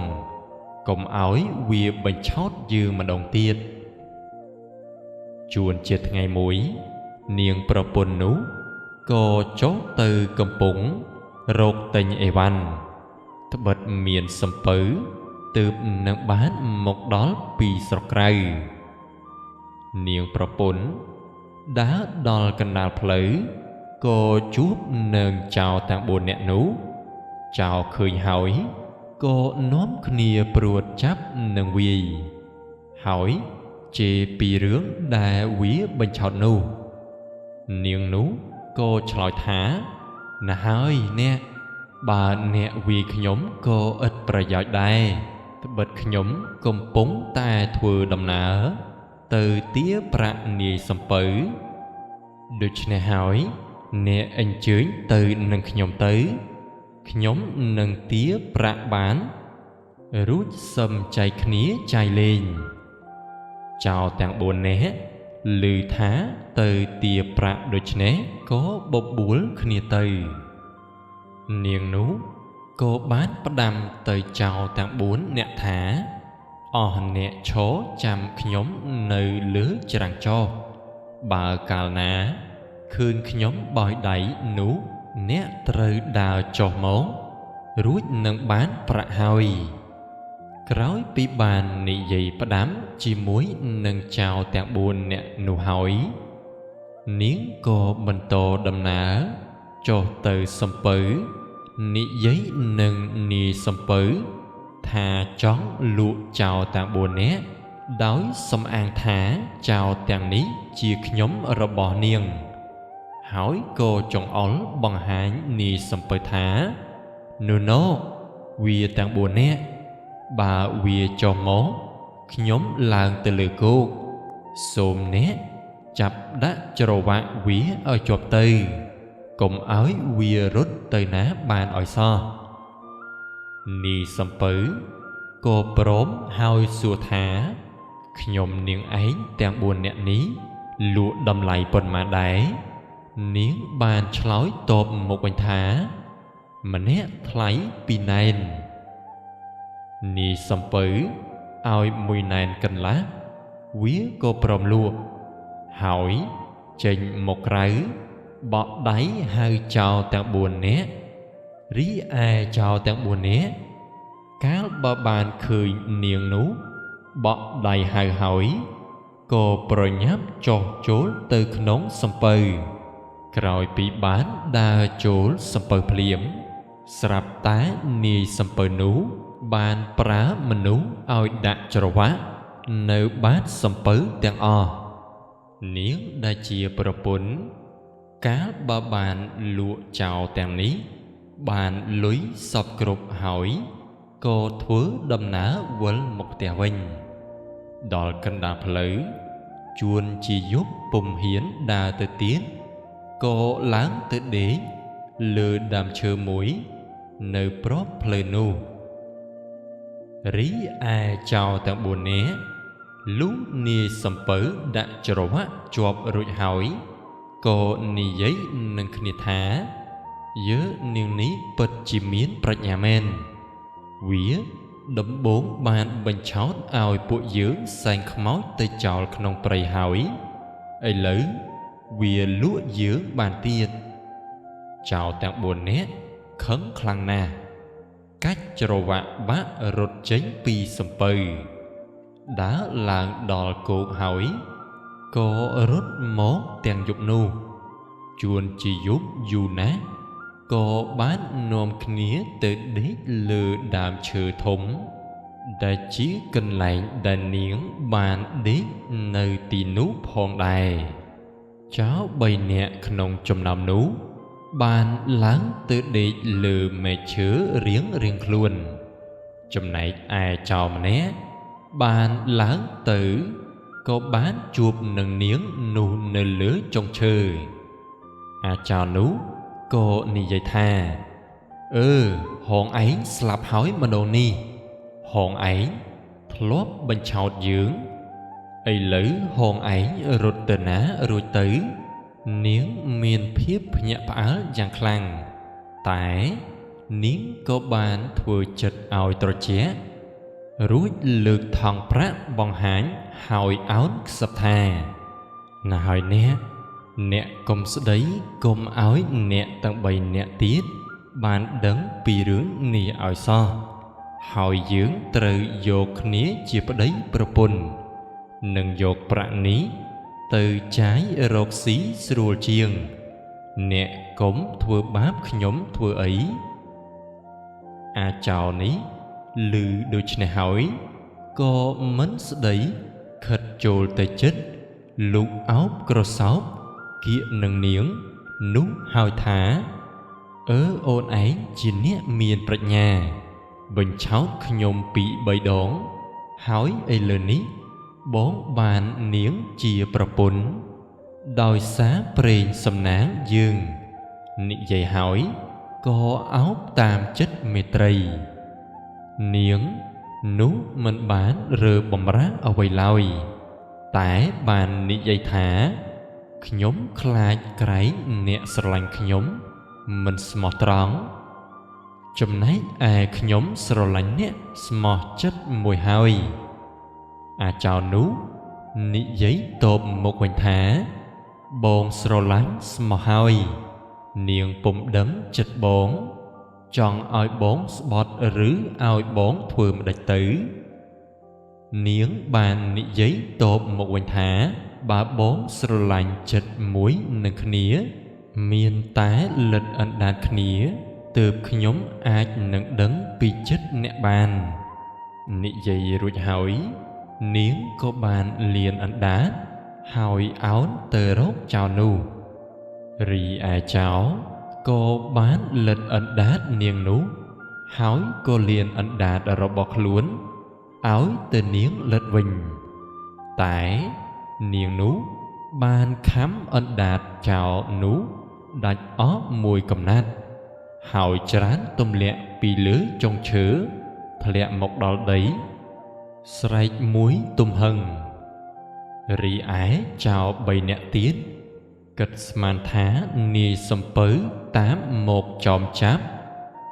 [SPEAKER 1] កុំឲ្យវាបញ្ឆោតយើងម្ដងទៀតជួនជាថ្ងៃមួយនាងប្រពន្ធនោះក៏ចុះទៅកំពង់រកទិញអីវ៉ាន់ត្បិតមានសំពៅទើបនឹងបានមកដល់ពីស្រុកក្រៅនាងប្រពន្ធដើរដល់កណ្ដាលផ្លូវក៏ជួបនឹងចៅទាំង4នាក់នោះចៅឃើញហើយក៏នាំគ្នាព្រួតចាប់នឹងវាយហើយជេរពីរឿងដែលវាបញ្ឆោតនោះនាងនោះក៏ឆ្លើយថាណាហើយអ្នកបើអ្នកវាយខ្ញុំក៏ឥតប្រយោជន៍ដែរត្បិតខ្ញុំកំពុងតែធ្វើដំណើរទៅទាប្រាក់នាយសំពៅដូច្នេះហើយអ្នកអញ្ជើញទៅនឹងខ្ញុំទៅខ្ញុំនឹងទាប្រាក់បានរួចសឹមចែកគ្នាចាយលេងចៅទាំង4នាក់ឮថាទៅទាប្រាក់ដូច្នេះក៏បបួលគ្នាទៅនាងនោះក៏បានផ្ដាំទៅចៅទាំង4នាក់ថាអស់អ្នកឈរចាំខ្ញុំនៅលើច្រាំងចោះបើកាលណាឃើញខ្ញុំបោយដៃនោះអ្នកត្រូវដើរចុះមករួចនឹងបានប្រាក់ហើយក្រោយពីបាននិយាយផ្ដាំជាមួយនឹងចៅទាំង4នាក់នោះហើយនាងក៏បន្តដំណើរចុះទៅសំពៅនិយាយនឹងនាយសំពៅថាចង់លក់ចៅទាំង4នាក់ដោយសំអាងថាចៅទាំងនេះជាខ្ញុំរបស់នាងហើយក៏ចង្អុលបង្ហាញនាយសំពៅថានោះណូវាទាំង4នាក់បើវាចុះមកខ្ញុំឡើងទៅលើគោកសូមអ្នកចាប់ដាក់ច្រវាក់វាឲ្យជាប់ទៅកុំឲ្យវារត់ទៅណាបានឲ្យសោះនាយសំពៅក៏ព្រមហើយសួរថាខ្ញុំនាងឯងទាំង4នាក់នេះលក់តម្លៃប៉ុន្មានដែរនាងបានឆ្លើយតបមកវិញថាម្នាក់ថ្លៃ2ណែននាយសំពៅឲ្យ1ណែនកន្លះវាក៏ព្រមលក់ហើយចេញមកក្រៅបក់ដៃហៅចៅទាំង4នាក់រីឯចៅទាំង4នាក់កាលបើបានឃើញនាងនោះបក់ដៃហៅហើយក៏ប្រញាប់ចុះចូលទៅក្នុងសំពៅក្រោយពីបានដើរចូលសំពៅភ្លាមស្រាប់តែនាយសំពៅនោះបានប្រើមនុស្សឲ្យដាក់ច្រវាក់នៅបាតសំពៅទាំងអស់នាងដែលជាប្រពន្ធកាលបើបានលក់ចៅទាំងនេះបានលុយសពគ្រប់ហើយក៏ធ្វើដំណើរវិលមកផ្ទះវិញដល់កណ្ដាលផ្លូវជួនជាយប់ពុំហ៊ានដើរទៅទៀតក៏ឡើងទៅដេកលើដើមឈើមួយនៅប្របផ្លូវនោះរីឯចៅទាំង4នាក់លុះនាយសំពៅដាក់ច្រវាក់ជាប់រួចហើយក៏និយាយនឹងគ្នាថាយើងនាងនេះពិតជាមានប្រាជ្ញាមែនវាដំបូងបានបញ្ឆោតឲ្យពួកយើងសែងខ្មោចទៅចោលក្នុងព្រៃហើយឥឡូវវាលក់យើងបានទៀតចៅទាំង4នាក់ខឹងខ្លាំងណាស់កាច់ច្រវាក់បាក់រត់ចេញពីសំពៅដើរឡើងដល់គោកហើយក៏រត់មកទាំងយប់នោះជួនជាយប់យូរណាស់ក៏បាននាំគ្នាទៅដេកលើដើមឈើធំដែលជាកន្លែងដែលនាងបានដេកនៅទីនោះផងដែរចៅ3នាក់ក្នុងចំណោមនោះបានឡើងទៅដេកលើមែកឈើរៀងខ្លួនចំណែកឯចៅម្នាក់បានឡើងទៅក៏បានជួបនឹងនាងនោះនៅលើចុងឈើអាចៅនោះក៏និយាយថា ហងឯងស្លាប់ហើយម្ដងនេះហងឯងធ្លាប់បញ្ឆោតយើងឥឡូវហងឯងរត់ទៅណារួចទៅនាងមានភាពភ្ញាក់ផ្អើលយ៉ាងខ្លាំងតែនាងក៏បានធ្វើចិត្តឲ្យត្រជាក់រួចលើកថង់ប្រាក់បង្ហាញហើយអោនខ្សឹបថាណាហើយអ្នកកុំស្ដីកុំឲ្យអ្នកទាំង3នាក់ទៀតបានដឹងពីរឿងនេះឲ្យសោះហើយយើងត្រូវយកគ្នាជាប្តីប្រពន្ធនឹងយកប្រាក់នេះទៅចាយរកស៊ីស្រួលជាងអ្នកកុំធ្វើបាបខ្ញុំធ្វើអីអាចោរនេះឮដូច្នេះហើយក៏មិនស្ដីខិតចូលទៅចិត្តលូកអោបក្រសោបគៀកនឹងនាងនោះហើយថាអូនឯងជាអ្នកមានប្រាជ្ញាបញ្ឆោតខ្ញុំពី3ដងហើយឥឡូវនេះបងបាននាងជាប្រពន្ធដោយសារប្រេងសំណាងយើងនិយាយហើយក៏អោបតាមចិត្តមេត្រីនាងនោះមិនបានរើបំរាស់អ្វីឡើយតែបាននិយាយថាខ្ញុំខ្លាចក្រែងអ្នកស្រឡាញ់ខ្ញុំមិនស្មោះត្រង់ចំណែកឯខ្ញុំស្រឡាញ់អ្នកស្មោះចិត្តមួយហើយអាចោរនោះនិយាយតបមកវិញថាបងស្រឡាញ់ស្មោះហើយនាងពុំដឹងចិត្តបងចង់ឲ្យបងស្បត់ឬឲ្យបងធ្វើម្ដេចទៅនាងបាននិយាយតបមកវិញថាបើបងស្រឡាញ់ចិត្តមួយនឹងគ្នាមានតែលិតអណ្ដាតគ្នាទើបខ្ញុំអាចនឹងដឹងពីចិត្តអ្នកបាននិយាយរួចហើយនាងក៏បានលៀនអណ្ដាតហើយអោនទៅរកចៅនោះរីឯចៅក៏បានលិតអណ្ដាតនាងនោះហើយក៏លៀនអណ្ដាតរបស់ខ្លួនឲ្យទៅនាងលិតវិញតែនាងនោះបានខំអណ្ដាតចៅនោះដាច់អស់មួយកំណាត់ហើយច្រានទម្លាក់ពីលើចុងឈើធ្លាក់មកដល់ដីស្រែកមួយទំហឹងរីឯចៅ3នាក់ទៀតគិតស្មានថានាយសំពៅតាមមកចោមចាប់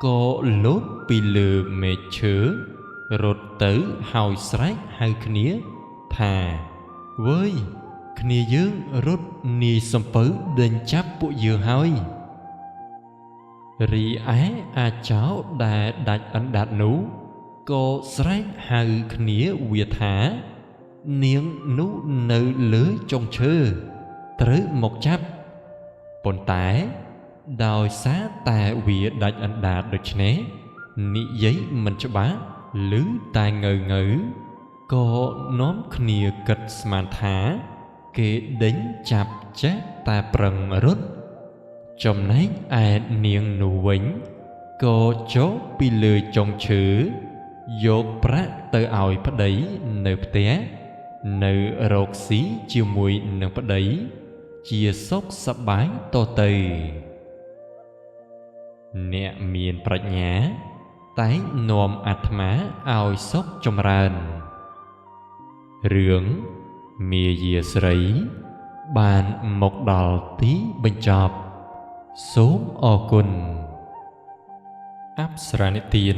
[SPEAKER 1] ក៏លោតពីលើមែកឈើរត់ទៅហើយស្រែកហៅគ្នាថាវើយគ្នាយើងរត់នាយសំពៅដេញចាប់ពួកយើងហើយរីឯអាចោដែលដាច់អណ្ដាតនោះក៏ស្រែកហៅគ្នាវាថានាងនោះនៅលើចុងឈើត្រូវមកចាប់ប៉ុន្តែដោយសារតែវាដាច់អណ្ដាតដូច្នេះនិយាយមិនច្បាស់ឬតែងើក៏នាំគ្នាគិតស្មានថាគេដេញចាប់ចេះតែប្រឹងរត់ចំណែកឯនាងនោះវិញក៏ចុះពីលើចុងឈើយកប្រាក់ទៅឲ្យប្តីនៅផ្ទះនៅរកស៊ីជាមួយនឹងប្តីជាសុខសប្បាយតទៅអ្នកមានប្រាជ្ញាតែងនាំអាត្មាឲ្យសុខចម្រើនរឿងមាយាស្រីបានមកដល់ទីបញ្ចប់សូមអរគុណអប្សរានិទាន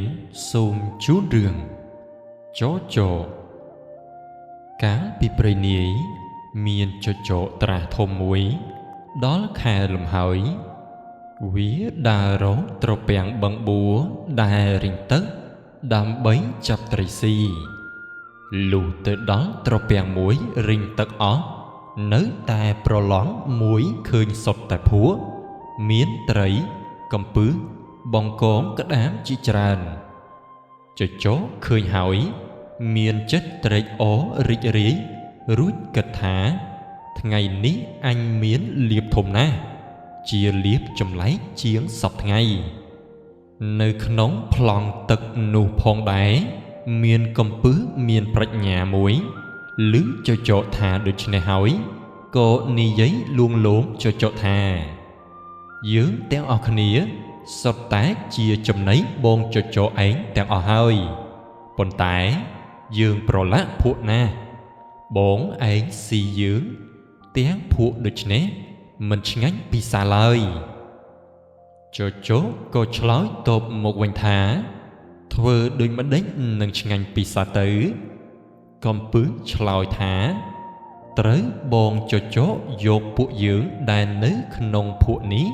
[SPEAKER 1] សូមជូនរឿងចោចោកាលពីព្រៃនាយមានចោចោត្រាស់ធំមួយដល់ខែលំហើយវាដើររកត្រពាំងបឹងបួរដែលរីងទឹកដើម្បីចាប់ត្រីស៊ីលុះទៅដល់ត្រពាំងមួយរីងទឹកអស់នៅតែប្រឡងមួយឃើញសុទ្ធតែភួរមានត្រីកំពឹសបងកងក្តាមជាច្រើនចោចោឃើញហើយមានចិត្តត្រេកអររីករាយរួចគិតថាថ្ងៃនេះអញមានលៀបធំណាស់ជាលៀបចម្លែកជាងសប្តាហ៍ថ្ងៃនៅក្នុងប្លង់ទឹកនោះផងដែរមានកំពឹសមានប្រាជ្ញាមួយឮចោចោថាដូច្នេះហើយក៏និយាយលួងលោមចោចោថាយើងទាំងអស់គ្នា សុទ្ធតែជាចំណីបងចចឯងទាំងអស់ហើយប៉ុន្តែយើងប្រឡាក់ពួកណាបងឯងស៊ីយើងទាំងពួកដូច្នេះមិនឆ្ងាញ់ពិសាឡើយចចក៏ឆ្លើយតបមកវិញថាធ្វើដូចម្ដេចនឹងឆ្ងាញ់ពិសាទៅកំពឹសឆ្លើយថាត្រូវបងចចយកពួកយើងដែលនៅក្នុងពួកនេះ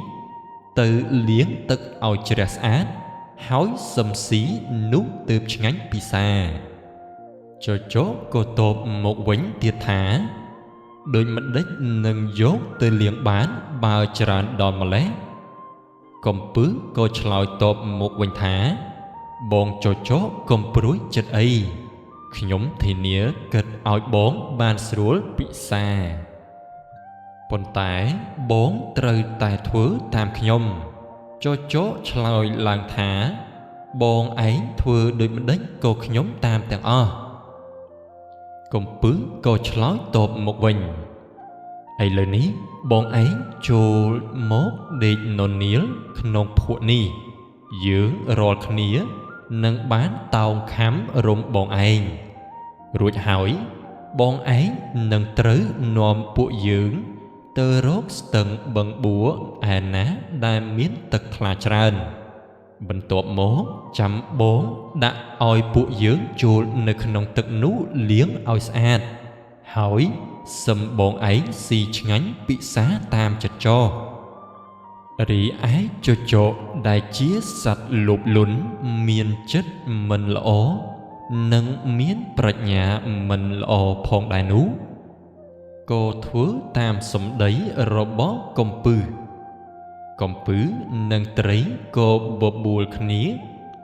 [SPEAKER 1] ទៅលាងទឹកឲ្យជ្រះស្អាតហើយសឹមស៊ីនោះទើបឆ្ងាញ់ពិសាចចក៏តបមកវិញទៀតថាដូចម្ដេចនឹងយកទៅលាងបានបើច្រើនដល់ម្លេះកំពឹសក៏ឆ្លើយតបមកវិញថាបងចចកុំព្រួយចិត្តអីខ្ញុំធានាគិតឲ្យបងបានស្រួលពិសាប៉ុន្តែបងត្រូវតែធ្វើតាមខ្ញុំចចឆ្លើយឡើងថាបងឯងធ្វើដូចម្ដេចក៏ខ្ញុំតាមទាំងអស់កំពឹសក៏ឆ្លើយតបមកវិញឥឡូវនេះបងឯងចូលមកដេកននៀលក្នុងភក់នេះយើងរាល់គ្នានឹងបានតោងខំរុំបងឯងរួចហើយបងឯងនឹងត្រូវនាំពួកយើងទៅរកស្ទឹងបឹងបួឯណាដែលមានទឹកថ្លាច្រើនបន្ទាប់មកចាំបងដាក់ឲ្យពួកយើងចូលនៅក្នុងទឹកនោះលាងឲ្យស្អាតហើយសឹមបងឯងស៊ីឆ្ងាញ់ពិសាតាមចិត្តចោរីឯចចដែលជាសត្វលោភលន់មានចិត្តមិនល្អនិងមានប្រាជ្ញាមិនល្អផងដែរនោះក៏ធ្វើតាមសម្ដីរបស់កំពឹសនិងត្រីក៏បបួលគ្នា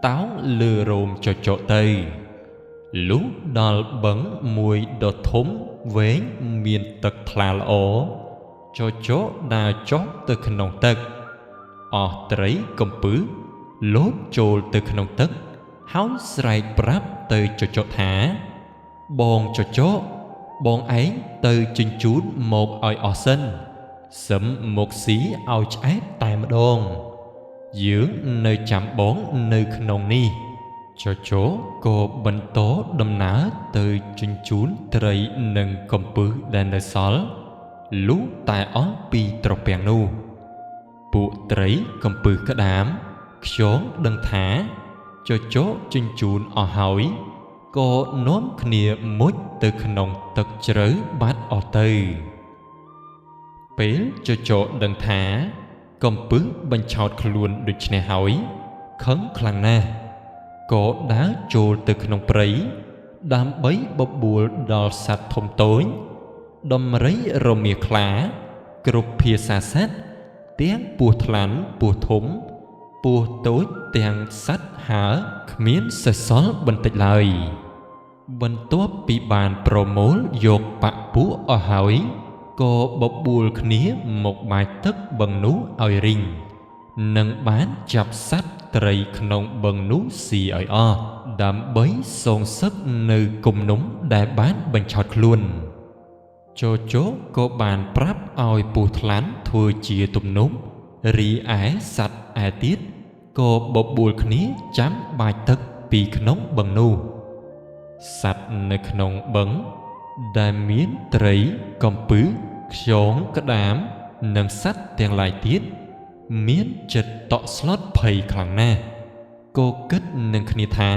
[SPEAKER 1] តោងលើរោមចចទៅលុះដល់បឹងមួយដ៏ធំវែងមានទឹកថ្លាល្អចចដើរចុះទៅក្នុងទឹកអស់ត្រីកំពឹសលោតចូលទៅក្នុងទឹកហើយស្រែកប្រាប់ទៅចចថាបងចចបងឯងទៅជញ្ជូនមកឲ្យអស់សិនសឹមមកស៊ីឲ្យឆ្អែតតែម្ដងយើងនៅចាំបងនៅក្នុងនេះចចក៏បន្តដំណើរទៅជញ្ជូនត្រីនិងកំពឹសដែលនៅសល់លុះតែអស់ពីត្រពាំងនោះពួកត្រីកំពឹសក្តាមខ្យងដឹងថាចចជញ្ជូនអស់ហើយក៏នាំគ្នាមុជទៅក្នុងទឹកជ្រៅបាត់អស់ទៅពេលចចដឹងថាកំពឹសបញ្ឆោតខ្លួនដូច្នេះហើយខឹងខ្លាំងណាស់ក៏ដើរចូលទៅក្នុងព្រៃដើម្បីបបួលដល់សត្វធំតូចដំរីរមាខ្លាគ្រប់ភាសាសត្វទាំងពស់ថ្លាន់ពស់ធំពស់តូចទាំងសត្វហើរគ្មានសេសសល់បន្តិចឡើយបន្ទាប់ពីបានប្រមូលយកបពពួកអស់ហើយក៏បបួលគ្នាមកបាចទឹកបឹងនោះឲ្យរីងនិងបានចាប់សត្វត្រីក្នុងបឹងនោះស៊ីឲ្យអស់ដើម្បីសងសឹកនៅគំនុំដែលបានបញ្ឆោតខ្លួនចចក៏បានប្រាប់ឲ្យពស់ថ្លាន់ធ្វើជាទំនប់រីឯសត្វឯទៀតក៏បបួលគ្នាចាំបាចទឹកពីក្នុងបឹងនោះសត្វនៅក្នុងបឹងដែលមានត្រីកំពឹសខ្យងក្តាមនិងសត្វទាំងឡាយទៀតមានចិត្តតក់ស្លុតភ័យខ្លាំងណាស់ក៏គិតនឹងគ្នាថា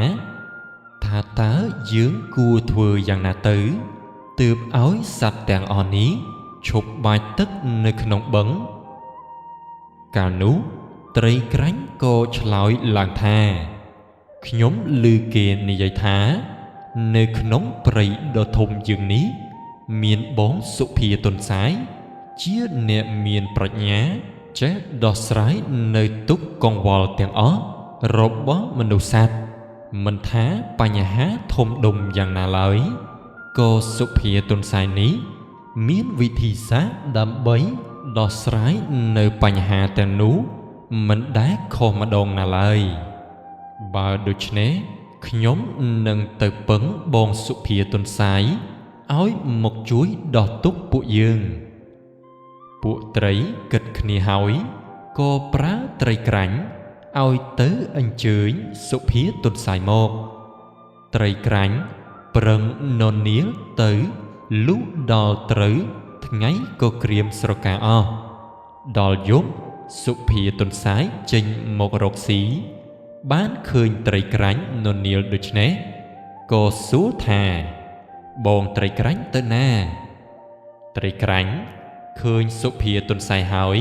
[SPEAKER 1] តើយើងគួរធ្វើយ៉ាងណាទៅទើបឲ្យសត្វទាំងអស់នេះឈប់បាចទឹកនៅក្នុងបឹងកាលនោះត្រីក្រាញ់ក៏ឆ្លើយឡើងថាខ្ញុំឮគេនិយាយថានៅក្នុងព្រៃដ៏ធំជាងនេះមានបងសុភាទន្សាយជាអ្នកមានប្រាជ្ញាចេះដោះស្រាយនៅទុក្ខកង្វល់ទាំងអស់របស់មនុស្សសត្វមិនថាបញ្ហាធំដុំយ៉ាងណាឡើយក៏សុភាទន្សាយនេះមានវិធីសាស្ត្រដើម្បីដោះស្រាយនៅបញ្ហាទាំងនោះមិនដែលខុសម្ដងណាឡើយបើដូច្នេះខ្ញុំនឹងទៅពឹងបងសុភាទន្សាយឲ្យមកជួយដោះទុក្ខពួកយើងពួកត្រីគិតគ្នាហើយក៏ប្រើត្រីក្រាញ់ ឲ្យទៅអញ្ជើញសុភាទុនសាយមកត្រីក្រាញ់ប្រឹងននាលទៅលុះដល់ត្រូវថ្ងៃក៏ក្រៀមស្រកាអស់ដល់យប់សុភាទុនសាយចេញមករកស៊ីបានឃើញត្រីក្រាញ់ននាលដូច្នេះក៏សួរថាបងត្រីក្រាញ់ទៅណាត្រីក្រាញ់ឃើញសុភាទុនសាយហើយ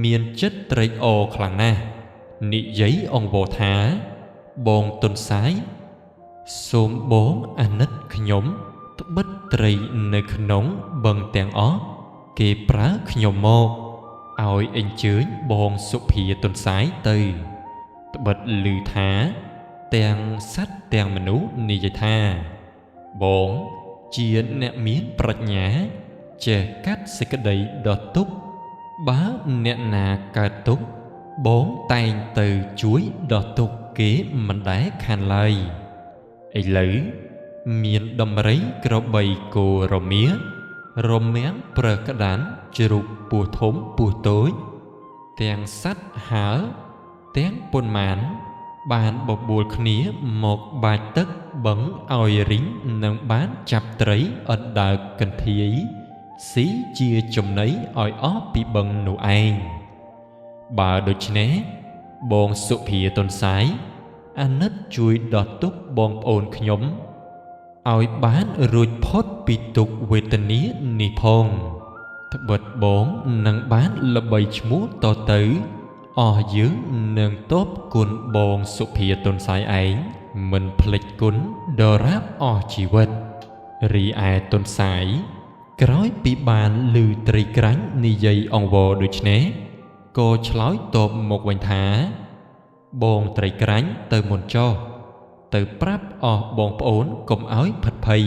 [SPEAKER 1] មានចិត្តត្រេកអរខ្លាំងណាស់និយាយអង្វរថាបងទុនសាយសូមបងអាណិតខ្ញុំត្បិតត្រីនៅក្នុងបឹងទាំងអស់គេប្រើខ្ញុំមកឲ្យអញ្ជើញបងសុភាទុនសាយទៅត្បិតឮថាទាំងសត្វទាំងមនុស្សនិយាយថាបងជាអ្នកមានប្រាជ្ញាចេះកាត់សេចក្តីដ៏ទុក្ខបើអ្នកណាកើតទុក្ខបងតែងទៅជួយដល់ទុក្ខគេមិនដែលខានឡើយឥឡូវមានដំរីក្របីគោរមៀរមាំងប្រើក្តានជ្រូកពស់ធំពស់តូចទាំងសត្វហើរទាំងប៉ុន្មានបានបបួលគ្នាមកបាចទឹកបឹងឲ្យរីងនឹងបានចាប់ត្រីអត់ដើរកន្ធាយស៊ីជាចំណីឲ្យអស់ពីបឹងនោះឯងបើដូច្នេះបងសុភាទុនសាយអាណិតជួយដល់ទុក្ខបងប្អូនខ្ញុំឲ្យបានរួចផុតពីទុក្ខវេទនានេះផងត្បិតបងនឹងបានល្បីឈ្មោះតទៅអស់យើងនឹងតបគុណបងសុភាទុនសាយឯងមិនភ្លេចគុណដរាបអស់ជីវិតរីឯទុនសាយក្រោយពីបានឮត្រីក្រាញ់និយាយអង្វរដូច្នេះក៏ឆ្លើយតបមកវិញថាបងត្រីក្រាញ់ទៅមុនចុះទៅប្រាប់អស់បងប្អូនកុំឲ្យផិតភ័យ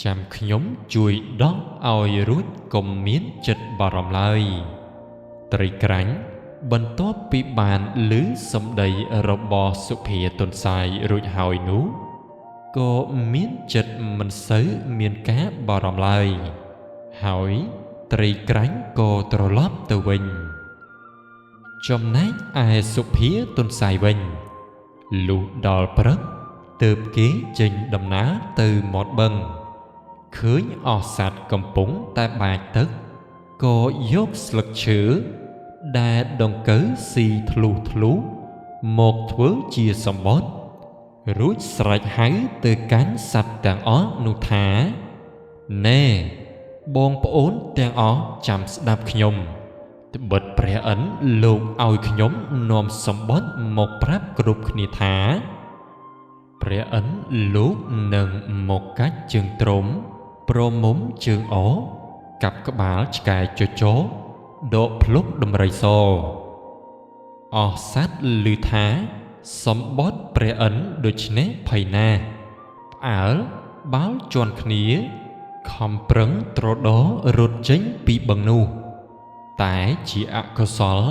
[SPEAKER 1] ចាំខ្ញុំជួយដោះឲ្យរួចកុំមានចិត្តបារម្ភឡើយត្រីក្រាញ់បន្ទាប់ពីបានឮសម្ដីរបស់សុភាទុនសាយរួចហើយនោះក៏មានចិត្តមិនសូវមានការបារម្ភឡើយហើយត្រីក្រាញ់ក៏ត្រឡប់ទៅវិញចំណែកឯសុភាទុនសាយវិញលុះដល់ព្រឹកទើបគេចេញដំណើរទៅមាត់បឹងឃើញអស់សត្វកំពុងតែបាចទឹកក៏យកស្លឹកឈើដែលដង្កូវស៊ីធ្លុះមកធ្វើជាសម្បត្តិរួចស្រែកហៅទៅកាន់សត្វទាំងអស់នោះថាណែបងប្អូនទាំងអស់ចាំស្ដាប់ខ្ញុំត្បិតព្រះឥន្ទលោកឲ្យខ្ញុំនាំសម្បត្តិមកប្រាប់គ្រប់គ្នាថាព្រះឥន្ទលោកនឹងមកកាច់ជើងទ្រំប្រមុំជើងអកាប់ក្បាលឆ្កែចចដកភ្លុកដំរីសអស់សត្វឮថាសម្បត្តិព្រះឥន្ទដូច្នេះភ័យណាស់ផ្អើលបោលជន់គ្នាខំប្រឹងត្រដោរត់ចេញពីបឹងនោះតែជាអកុសល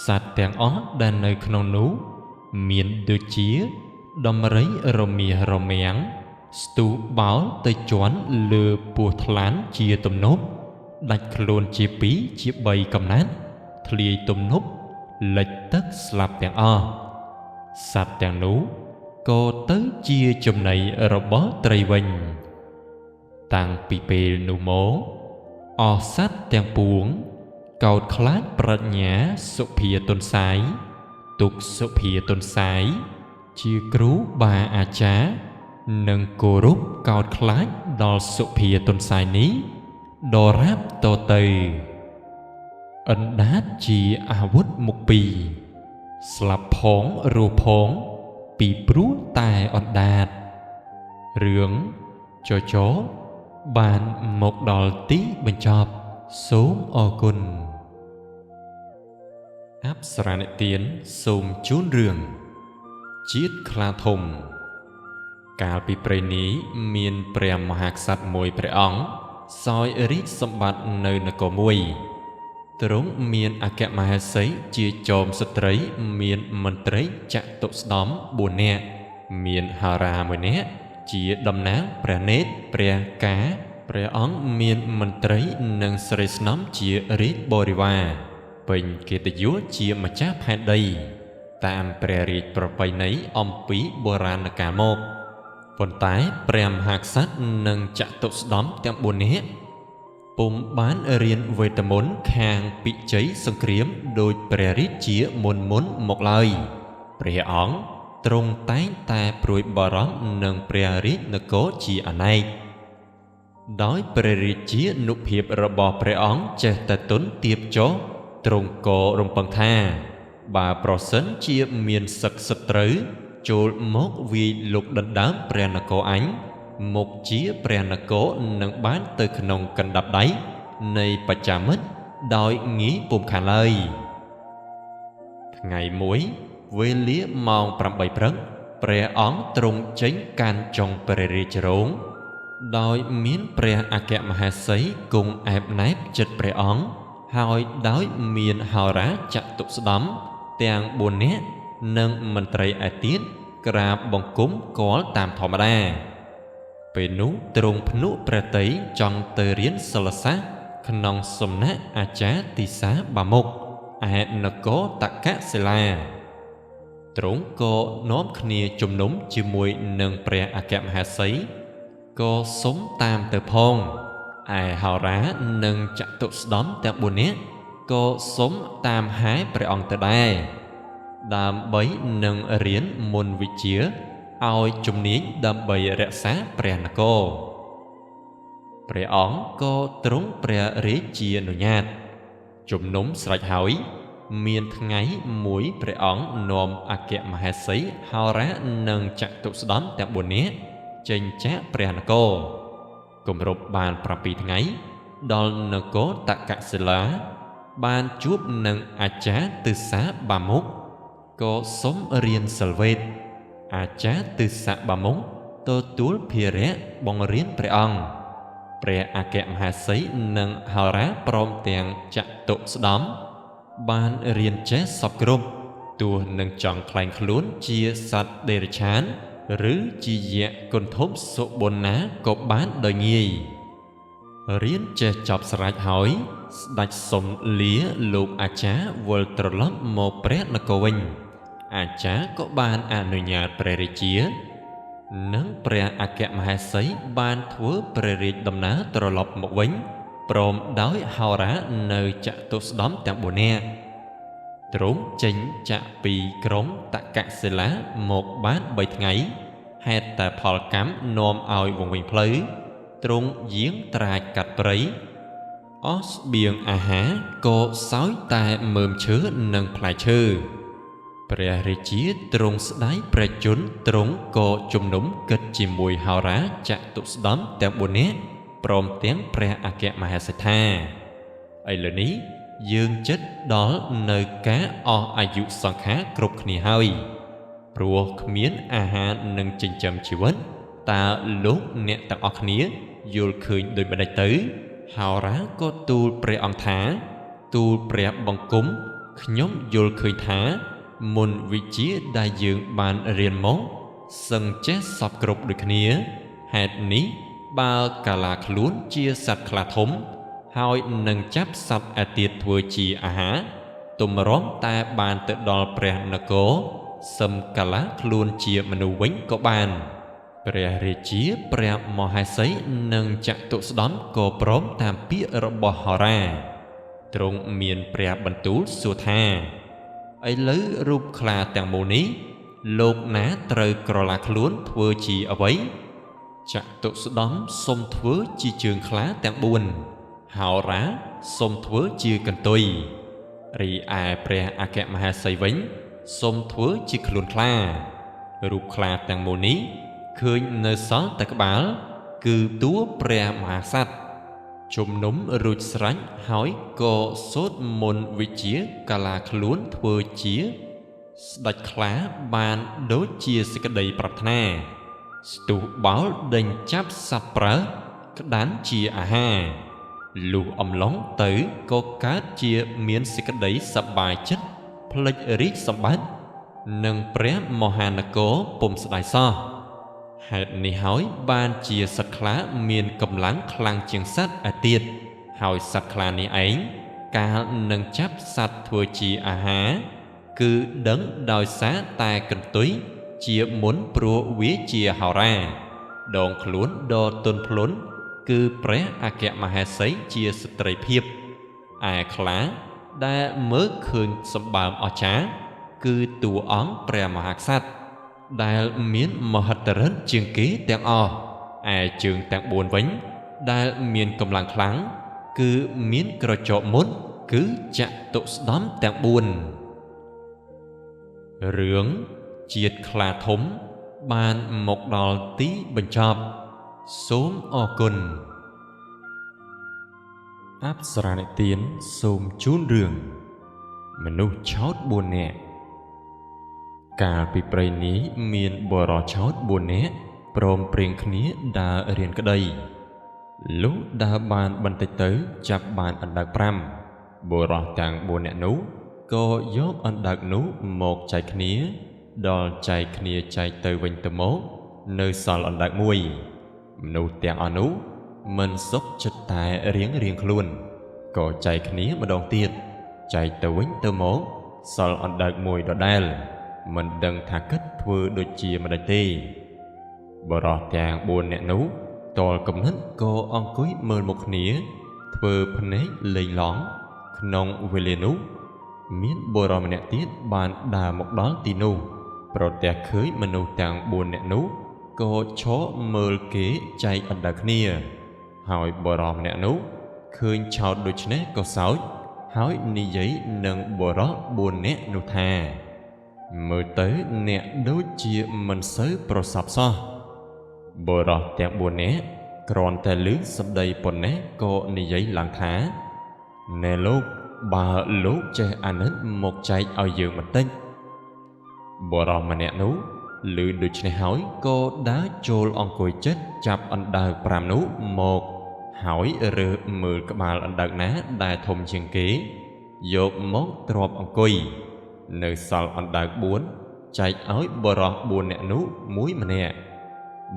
[SPEAKER 1] សត្វទាំងអស់ដែលនៅក្នុងនោះមានដូចជាដំរីរមាសរមាំងស្ទុះបោលទៅជន់លើពោះថ្លាន់ជាទំនប់ដាច់ខ្លួនជា2ជា3កំណាត់ធ្លាយទំនប់លិចទឹកស្លាប់ទាំងអស់សត្វទាំងនោះក៏ទៅជាចំណីរបស់ត្រីវិញតាំងពីពេលនោះមកអស់សត្វទាំងពួងកោតខ្លាចប្រាជ្ញាសុភាទុនសាយទុកសុភាទុនសាយជាគ្រូបាអាចារ្យនិងគោរពកោតខ្លាចដល់សុភាទុនសាយនេះដរាបតទៅអណ្ដាតជាអាវុធមុខពីរស្លាប់ផងរស់ផងពីព្រោះតែអណ្ដាតរឿងចចបានមកដល់ទីបញ្ចប់សូមអរគុណអប្សរានិទានសូមជូនរឿងជាតិខ្លាធំកាលពីព្រេងនេះមានព្រះមហាក្សត្រមួយព្រះអង្គសោយរាជសម្បត្តិនៅនគរមួយទ្រង់មានអគ្គមហេសីជាចោមស្ត្រីមានមន្ត្រីចតុស្ដំ4នាក់មានហារា1នាក់ជាតំណាងព្រះនេត្រព្រះកាព្រះអង្គមានមន្ត្រីនិងស្រីស្នំជារាជបរិវារពេញកិត្តិយសជាម្ចាស់ផែនដី តាមព្រះរាជប្រពៃណីអំពីបុរាណកាលមកប៉ុន្តែព្រះមហាក្សត្រនិងចតុស្ដម្ភទាំង4នាក់ពុំបានរៀនវេទមន្តខាងពិជ័យសង្គ្រាមដោយព្រះរាជាមុនមកឡើយព្រះអង្គទ្រង់តែងតែព្រួយបារម្ភនឹងព្រះរាជនគរជាអនេកដោយព្រះរាជានុភាពរបស់ព្រះអង្គចេះតែទន់ទាបចុះទ្រង់ក៏រំពឹងថាបើប្រសិនជាមានសឹកសត្រូវចូលមកវាយលុកដណ្ដើមព្រះនគរអញមកជាព្រះនគរនឹងបានទៅក្នុងកណ្ដាប់ដៃនៃបច្ចាមិត្តដោយងាយពុំខានឡើយថ្ងៃមួយវេលាម៉ោង8ព្រឹកព្រះអង្គទ្រង់ចេញកាន់ចុងព្រះរាជរោងដោយមានព្រះអគ្គមហេសីគង់អែបណែបជិតព្រះអង្គហើយដោយមានហោរាចតុស្ដម្ភទាំង4នាក់និងមន្ត្រីឯទៀតក្រាបបង្គំគាល់តាមធម្មតាពេលនោះទ្រង់ភ្នុព្រះទ័យចង់ទៅរៀនសិលសាស្ត្រក្នុងសំណាក់អាចារ្យទីសាបាមុខឯនគរតកសិលាទ្រង់ក៏នាំគ្នាជំនុំជាមួយនឹងព្រះអគ្គមហេសីក៏សុំតាមទៅផងឯហោរានិងចតុស្ដម្ភទាំង4នាក់ក៏សុំតាមហែព្រះអង្គទៅដែរដើម្បីនឹងរៀនមន្តវិជ្ជាឲ្យជំនាញដើម្បីរក្សាព្រះនគរព្រះអង្គក៏ទ្រង់ព្រះរាជានុញ្ញាតជំនុំស្រេចហើយមានថ្ងៃមួយព្រះអង្គនាំអគ្គមហេសីហោរានិងចតុស្ដម្ភទាំង4នាក់ចេញចាកព្រះនគរគម្រប់បាន7ថ្ងៃដល់នគរតកសិលាបានជួបនឹងអាចារ្យទិសាបាមុខក៏សុំរៀនសិលវេទអាចារ្យទិសាបាមុខទទួលភារៈបង្រៀនព្រះអង្គព្រះអគ្គមហេសីនិងហោរាព្រមទាំងចតុស្ដម្ភបានរៀនចេះសពគ្រប់ទោះនឹងចង់ក្លែងខ្លួនជាសត្វដេរឆានឬជាយក្សគន្ធពសុបនណាក៏បានដោយងាយរៀនចេះចប់ស្រេចហើយស្ដេចសុំលាលោកអាចារ្យវិលត្រឡប់មកព្រះនគរវិញអាចារ្យក៏បានអនុញ្ញាតព្រះរាជានិងព្រះអគ្គមហេសីបានធ្វើព្រះរាជដំណើរត្រឡប់មកវិញព្រមដោយហោរានៅចតុស្ដម្ភទាំង4នាក់ទ្រង់ចេញចាក់ពីក្រុងតកសិលាមកបាន3ថ្ងៃហេតុតែផលកម្មនាំឲ្យវង្វេងផ្លូវទ្រង់យាងត្រាចកាត់ព្រៃអស់ស្បៀងអាហារក៏សោយតែមើមឈើនិងផ្លែឈើព្រះរាជាទ្រង់ស្ដាយព្រះជន្មទ្រង់ក៏ជំនុំគិតជាមួយហោរាចតុស្ដម្ភទាំង4នាក់ព្រមទាំងព្រះអគ្គមហេសីថាឥឡូវនេះយើងចិត្តដល់នៅការអស់អាយុសង្ខារគ្រប់គ្នាហើយព្រោះគ្មានអាហារនឹងចិញ្ចឹមជីវិតតើលោកអ្នកទាំងអស់គ្នាយល់ឃើញដូចម្ដេចទៅហោរាក៏ទូលព្រះអង្គថាទូលព្រះបង្គំខ្ញុំយល់ឃើញថាមន្តវិជ្ជាដែលយើងបានរៀនមកសឹងចេះសពគ្រប់ដូចគ្នាហេតុនេះបើកាលាខ្លួនជាសត្វខ្លាធំហើយនឹងចាប់សត្វឯទៀតធ្វើជាអាហារទំរំតែបានទៅដល់ព្រះនគរសឹមកាលាខ្លួនជាមនុស្សវិញក៏បានព្រះរាជាព្រះមហេសីនិងចតុស្ដម្ភក៏ព្រមតាមពាក្យរបស់ហោរាទ្រង់មានព្រះបន្ទូលសួរថាឥឡូវរូបខ្លាទាំងមូលនេះលោកណាត្រូវក្រឡាខ្លួនធ្វើជាអ្វីចតុស្ដម្ភសុំធ្វើជាជើងខ្លាទាំង4ហោរាសុំធ្វើជាកន្ទុយរីឯព្រះអគ្គមហេសីវិញសុំធ្វើជាខ្លួនខ្លារូបខ្លាទាំងមូលនេះឃើញនៅសល់តែក្បាលគឺតួព្រះមហាក្សត្រជំនុំរួចស្រេចហើយក៏សូត្រមន្តវិជ្ជាកាលាខ្លួនធ្វើជាស្ដេចខ្លាបានដូចជាសេចក្តីប្រាថ្នាស្ទុះបោលដេញចាប់សត្វប្រើក្តាន់ជាអាហារលុះអំឡុងទៅក៏កើតជាមានសេចក្តីសប្បាយចិត្តភ្លេចរាជសម្បត្តិនិងព្រះមហានគរពុំស្ដាយសោះហេតុនេះហើយបានជាសត្វខ្លាមានកម្លាំងខ្លាំងជាងសត្វឯទៀតហើយសត្វខ្លានេះឯងកាលនឹងចាប់សត្វធ្វើជាអាហារ cứ đấng đòi xá ta cần túi chia muốn pro vía chia hào ra đòn khốn đo tôn phốn cứ pré a kẹ mà hà sấy chia sợi phiệp ai khá đã mới khơi sầm bàm ở trá cứ tù ón pré mà hạc sát đã miến mà hạt rất trường ký tiếng o ai trường tiếng buồn vĩnh đã miến cầm làng kháng cứ miến cờ trọ mốt cứ chạm tụ đóm tiếng buồn rướng chiết khla thúng ban một đòn tí bình chọp xốm o cùn áp sra nệ tiến xôm chún rường mà nụ chót buồn nè cả bị prey ní miền bò rò chót buồn nè prom preng khné đa riêng cái đây lúc đa bàn bần tịch tới chập bàn ăn đặc pram bò rò tàng buồn nè nú có dốt ăn đặc nú một chạy khné đo chạy khné chạy từ vinh từ mốt nơi sò ăn đặc mùi nụ tàng ăn nú mình xúc chất tài riêng luôn có chạy khné mà đòn tiệt chạy từ vinh từ mốt sò ăn đặc mùi đó đai mình đừng thả kết vừa đôi chia mà đại tê bờ rò tàng buồn nẹ nú tòi cầm hết cô on cúi mơ một nĩa vừa phân nấy lây lón nông về liền nú miết bờ rò mà nẹ tiết bàn đà một đó tì nú bờ tàng khơi mà nú tàng buồn nẹ nú cô chó mơ kế chạy ăn đặc nia hỏi bờ rò mà nẹ nú khơi chào đôi chân có sáu hỏi ni giấy nâng bờ rò buồn nẹ nú thà mơ tới nẹ đối chia mình sới pro sập so bờ rò tẹt buồn né còn tè lưới sập đầy bồn né cô ni giấy làng thá nè lúc bà lúc che ăn hết một trái ở giường mình tinh bờ rò mà nẹ nú lưới được này hỏi cô đá trôi on cùi chết chập ăn đào pram nú một hỏi rửa mười các bà ăn đào ná đài thùng chiên kế dột mốt trộp on cùi nơi sau ăn đào buồn chạy áo bờ rò buồn nẹ nú muối mà nè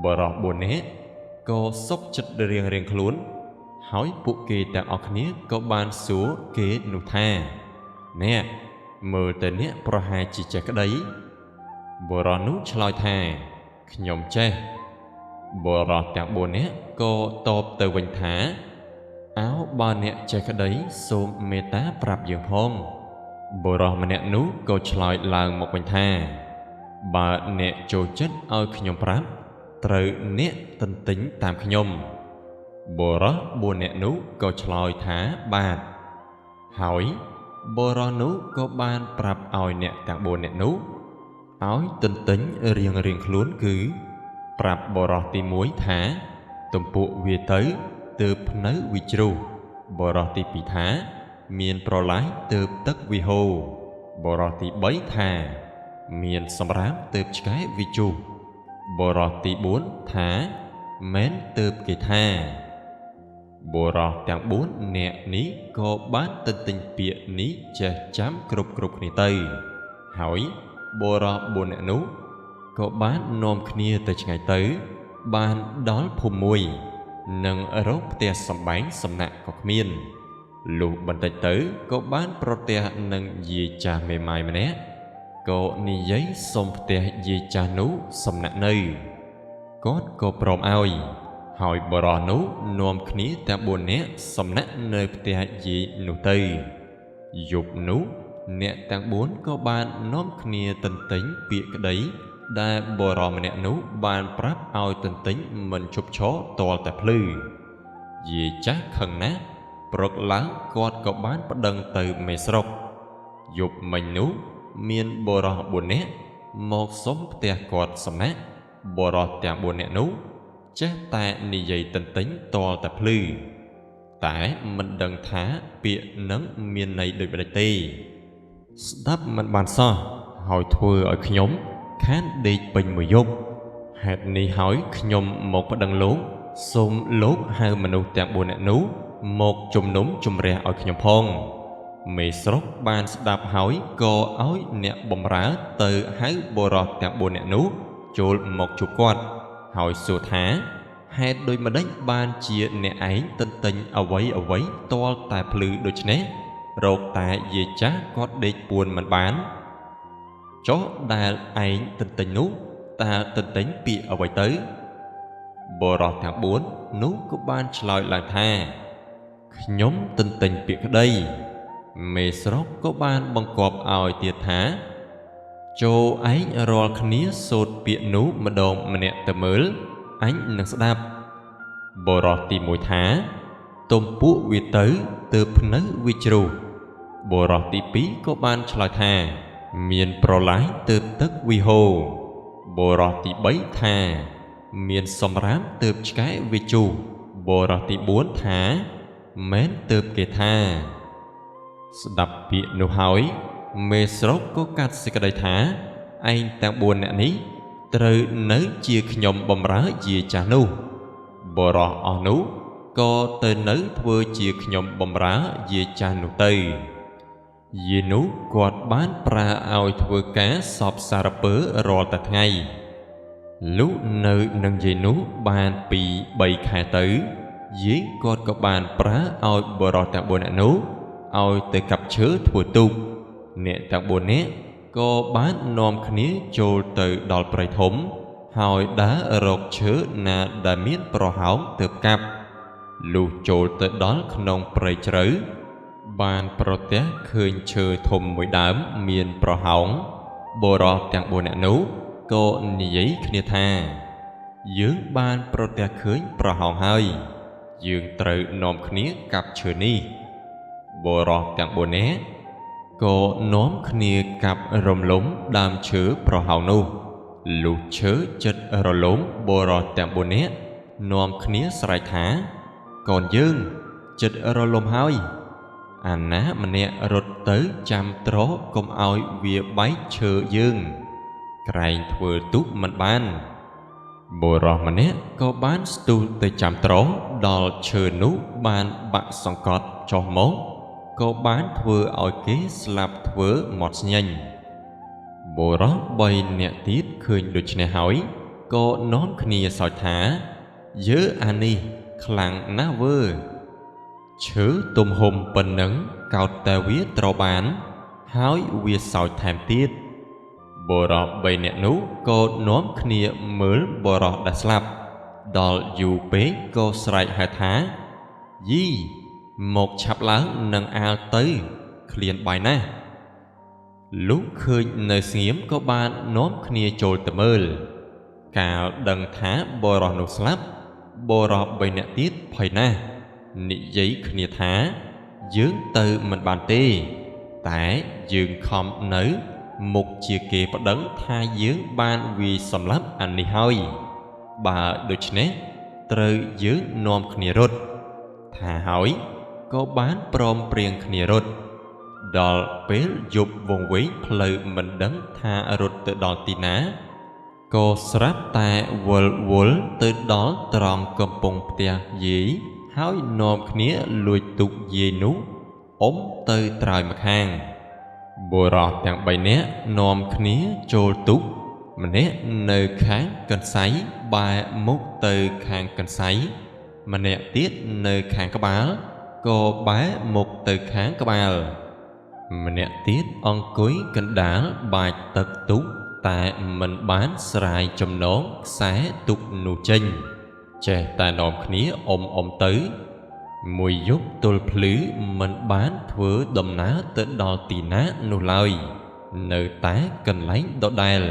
[SPEAKER 1] bờ rò buồn né cô sốc chất riêng khốn hỏi phụ kê tại ọc nế có ban số kế nụ tha nè mơ tới nế pro hai chỉ chạy cái đấy bờ rò nú chloi tha nhom che bờ rò tại buồn né cô tộp từ vinh thá áo ba nè chạy cái đấy xôm mê tá prap dương hông bờ rò mà nè nú cô chloi làng một vinh tha bà nè trôi chất ở nhom prap trời nét tinh tính tam nhom bờ rò buồn nẹ nú có chloi thá bàn hỏi bờ rò nú có ban prap oi nẹ tạng buồn nẹ nú oi tinh tính riêng luôn cứ prap bờ rò tì muối thá tụm phụ về tới từ nới vi tru bờ rò tì pì thá miền pro lái từ tất vi hồ bờ rò tì bấy thà miền sầm rám từ cái vi chu bờ rò tì bốn thá mến từ kỳ tha bờ rò tàng bốn nẹ ní có bán tinh tinh bịa ní che chám cục ní tây hỏi bờ rò buồn nẹ nú có bán nôm khnia từ ngày tới ban đón phùm mùi nâng rốt tia sầm bánh sầm nạ cọc miên lục bần tay tới có bán protea nâng gì trà mềm mại mà nè có ni giấy xôm tia gì trà nú sầm nạ nơi có cô prom ao hỏi bờ rò nú nôm khnia ta buồn nè sầm nạ nơi tia gì nụ tây dục nú nè tang bốn có ban nôm khnia tinh tính bịa cái đấy đa bờ rò mà nè nú ban prap ao tinh tính mình chụp chó to tập lư vì chắc khẩn nát bậc láng quạt có bán bắt đằng từ mê sọc dục mình nú miền bờ rò buồn nét một sống tia quạt sầm nát bờ rò tia buồn nét nú chết ta ni dây tinh tính to tập lư tại mình đằng thá bịa nắng miền này được đại tê đáp mình bàn so hỏi thua ở nhóm khán đi bình mười dục hạt ni hỏi nhóm một bắt đằng lố xôm lốt hai mình nụ tia buồn nét nú một chùm núm chùm rè ở nhom phong mì sốt ban đạp hỏi cô áo nẹt bầm rá từ hái bồ rọt tẹt bồ nẹt nú chôn một chục quạt hỏi sủa thá hai đôi mà đánh ban chia nẹt ấy tinh tinh ở vấy to tài plư đôi chné rột tại về chá có đi buồn mình bán ចុះដែលឯងទន្ទិញនោះតើទន្ទិញពីអ្វីទៅបុរសទាំង4នោះក៏បានឆ្លើយឡើងថាខ្ញុំទន្ទិញពាក្យក្តីមេស្រុកក៏បានបង្គាប់ឲ្យទៀតថាចូលឯងរាល់គ្នាសូត្រពាក្យនោះម្ដងម្នាក់ទៅមើលអញនឹងស្ដាប់បុរសទី1ថាទុំពួកវាទៅទើបភ្នៅវាជ្រុះបុរសទី2ក៏បានឆ្លើយថាមានប្រឡាយទើបទឹកវាហូរបុរសទី3ថាមានសម្រាមទើបឆ្កែវាជុះបុរសទី4ថាមែនទើបគេថាស្ដាប់ពាក្យនោះហើយមេស្រុកក៏កាត់សេចក្តីថាឯងទាំង4នាក់នេះត្រូវនៅជាខ្ញុំបម្រើយាចាស់នោះបុរសអស់នោះក៏ទៅនៅធ្វើជាខ្ញុំបម្រើយាចាស់នោះទៅយានោះគាត់បានប្រើឲ្យធ្វើការសពសារពើរាល់តែថ្ងៃលុះនៅនឹងយាយនោះបានពី3ខែទៅយាយគាត់ក៏បានប្រើឲ្យបុរសទាំង4នាក់នោះឲ្យទៅកាប់ឈើធ្វើទូកអ្នកទាំង4នាក់ក៏បាននាំគ្នាចូលទៅដល់ព្រៃធំហើយដើររកឈើណាដែលមានប្រហោងទើបកាប់លុះចូលទៅដល់ក្នុងព្រៃជ្រៅបានប្រទះឃើញឈើធំមួយដើមមានប្រហោងបុរសទាំង4នាក់នោះក៏និយាយគ្នាថាយើងបានប្រទះឃើញប្រហោងហើយយើងត្រូវនាំគ្នាកាប់ឈើនេះបុរសទាំង4នាក់ក៏នាំគ្នាកាប់រំលំដើមឈើប្រហោងនោះលុះឈើចិត្តរលំបុរសទាំង4នាក់នាំគ្នាស្រែកថាកូនយើងចិត្តរលំហើយអាណាម្នាក់រត់ទៅចាំត្រកុំឲ្យវាបែកឈើយើងក្រែងធ្វើទុកមិនបានបុរសម្នាក់ក៏បានស្ទុះទៅចាំត្រដល់ឈើនោះបានបាក់សង្កត់ចុះមកក៏បានធ្វើឲ្យគេស្លាប់ធ្វើមាត់ស្ញែងបុរស3នាក់ទៀតឃើញដូច្នេះហើយក៏នាំគ្នាសើចថាយើអានេះខ្លាំងណាស់វើឈើទំហំប៉ុណ្ណឹងកោតតែវាត្រូវបានហើយវាសើចថែមទៀតបុរស3នាក់នោះក៏នាំគ្នាមើលបុរសដែលស្លាប់ដល់យូរពេកក៏ស្រែកហៅថាយីមកឆាប់ឡើងនឹងអាលទៅឃ្លានបាយណាស់លុះឃើញនៅស្ងៀមក៏បាននាំគ្នាចូលទៅមើលកាលដឹងថាបុរសនោះស្លាប់បុរស3នាក់ទៀតភ័យណាស់និយាយគ្នាថាយើងទៅមិនបានទេតែយើងខំនៅមុខជាគេប្តឹងថាយើងបានវាយសម្លាប់អានេះហើយបើដូច្នេះត្រូវយើងនាំគ្នារត់ថាហើយក៏បានព្រមព្រៀងគ្នារត់ដល់ពេលយប់វង្វេងផ្លូវមិនដឹងថារត់ទៅដល់ទីណាក៏ស្រាប់តែវិលទៅដល់ត្រង់កំពង់ផ្ទះយាយហើយនាំគ្នាលួចទុកយាយនោះទៅត្រើយម្ខាងបុរសទាំង3នាក់នាំគ្នាចូលទុកម្នាក់នៅខាងកន្សៃបែរមុខទៅខាងកន្សៃម្នាក់ទៀតនៅខាងក្បាលក៏បែរមុខទៅខាងក្បាលម្នាក់ទៀតអង្គុយកណ្ដាលបាចទឹកទុកតែមិនបានស្រាយចំណងខ្សែទុកនោះចេញចេះតែនាំគ្នាទៅមួយយប់ទល់ភ្លឺមិនបានធ្វើដំណើរទៅដល់ទីណានោះឡើយនៅតែកន្លែងដដែល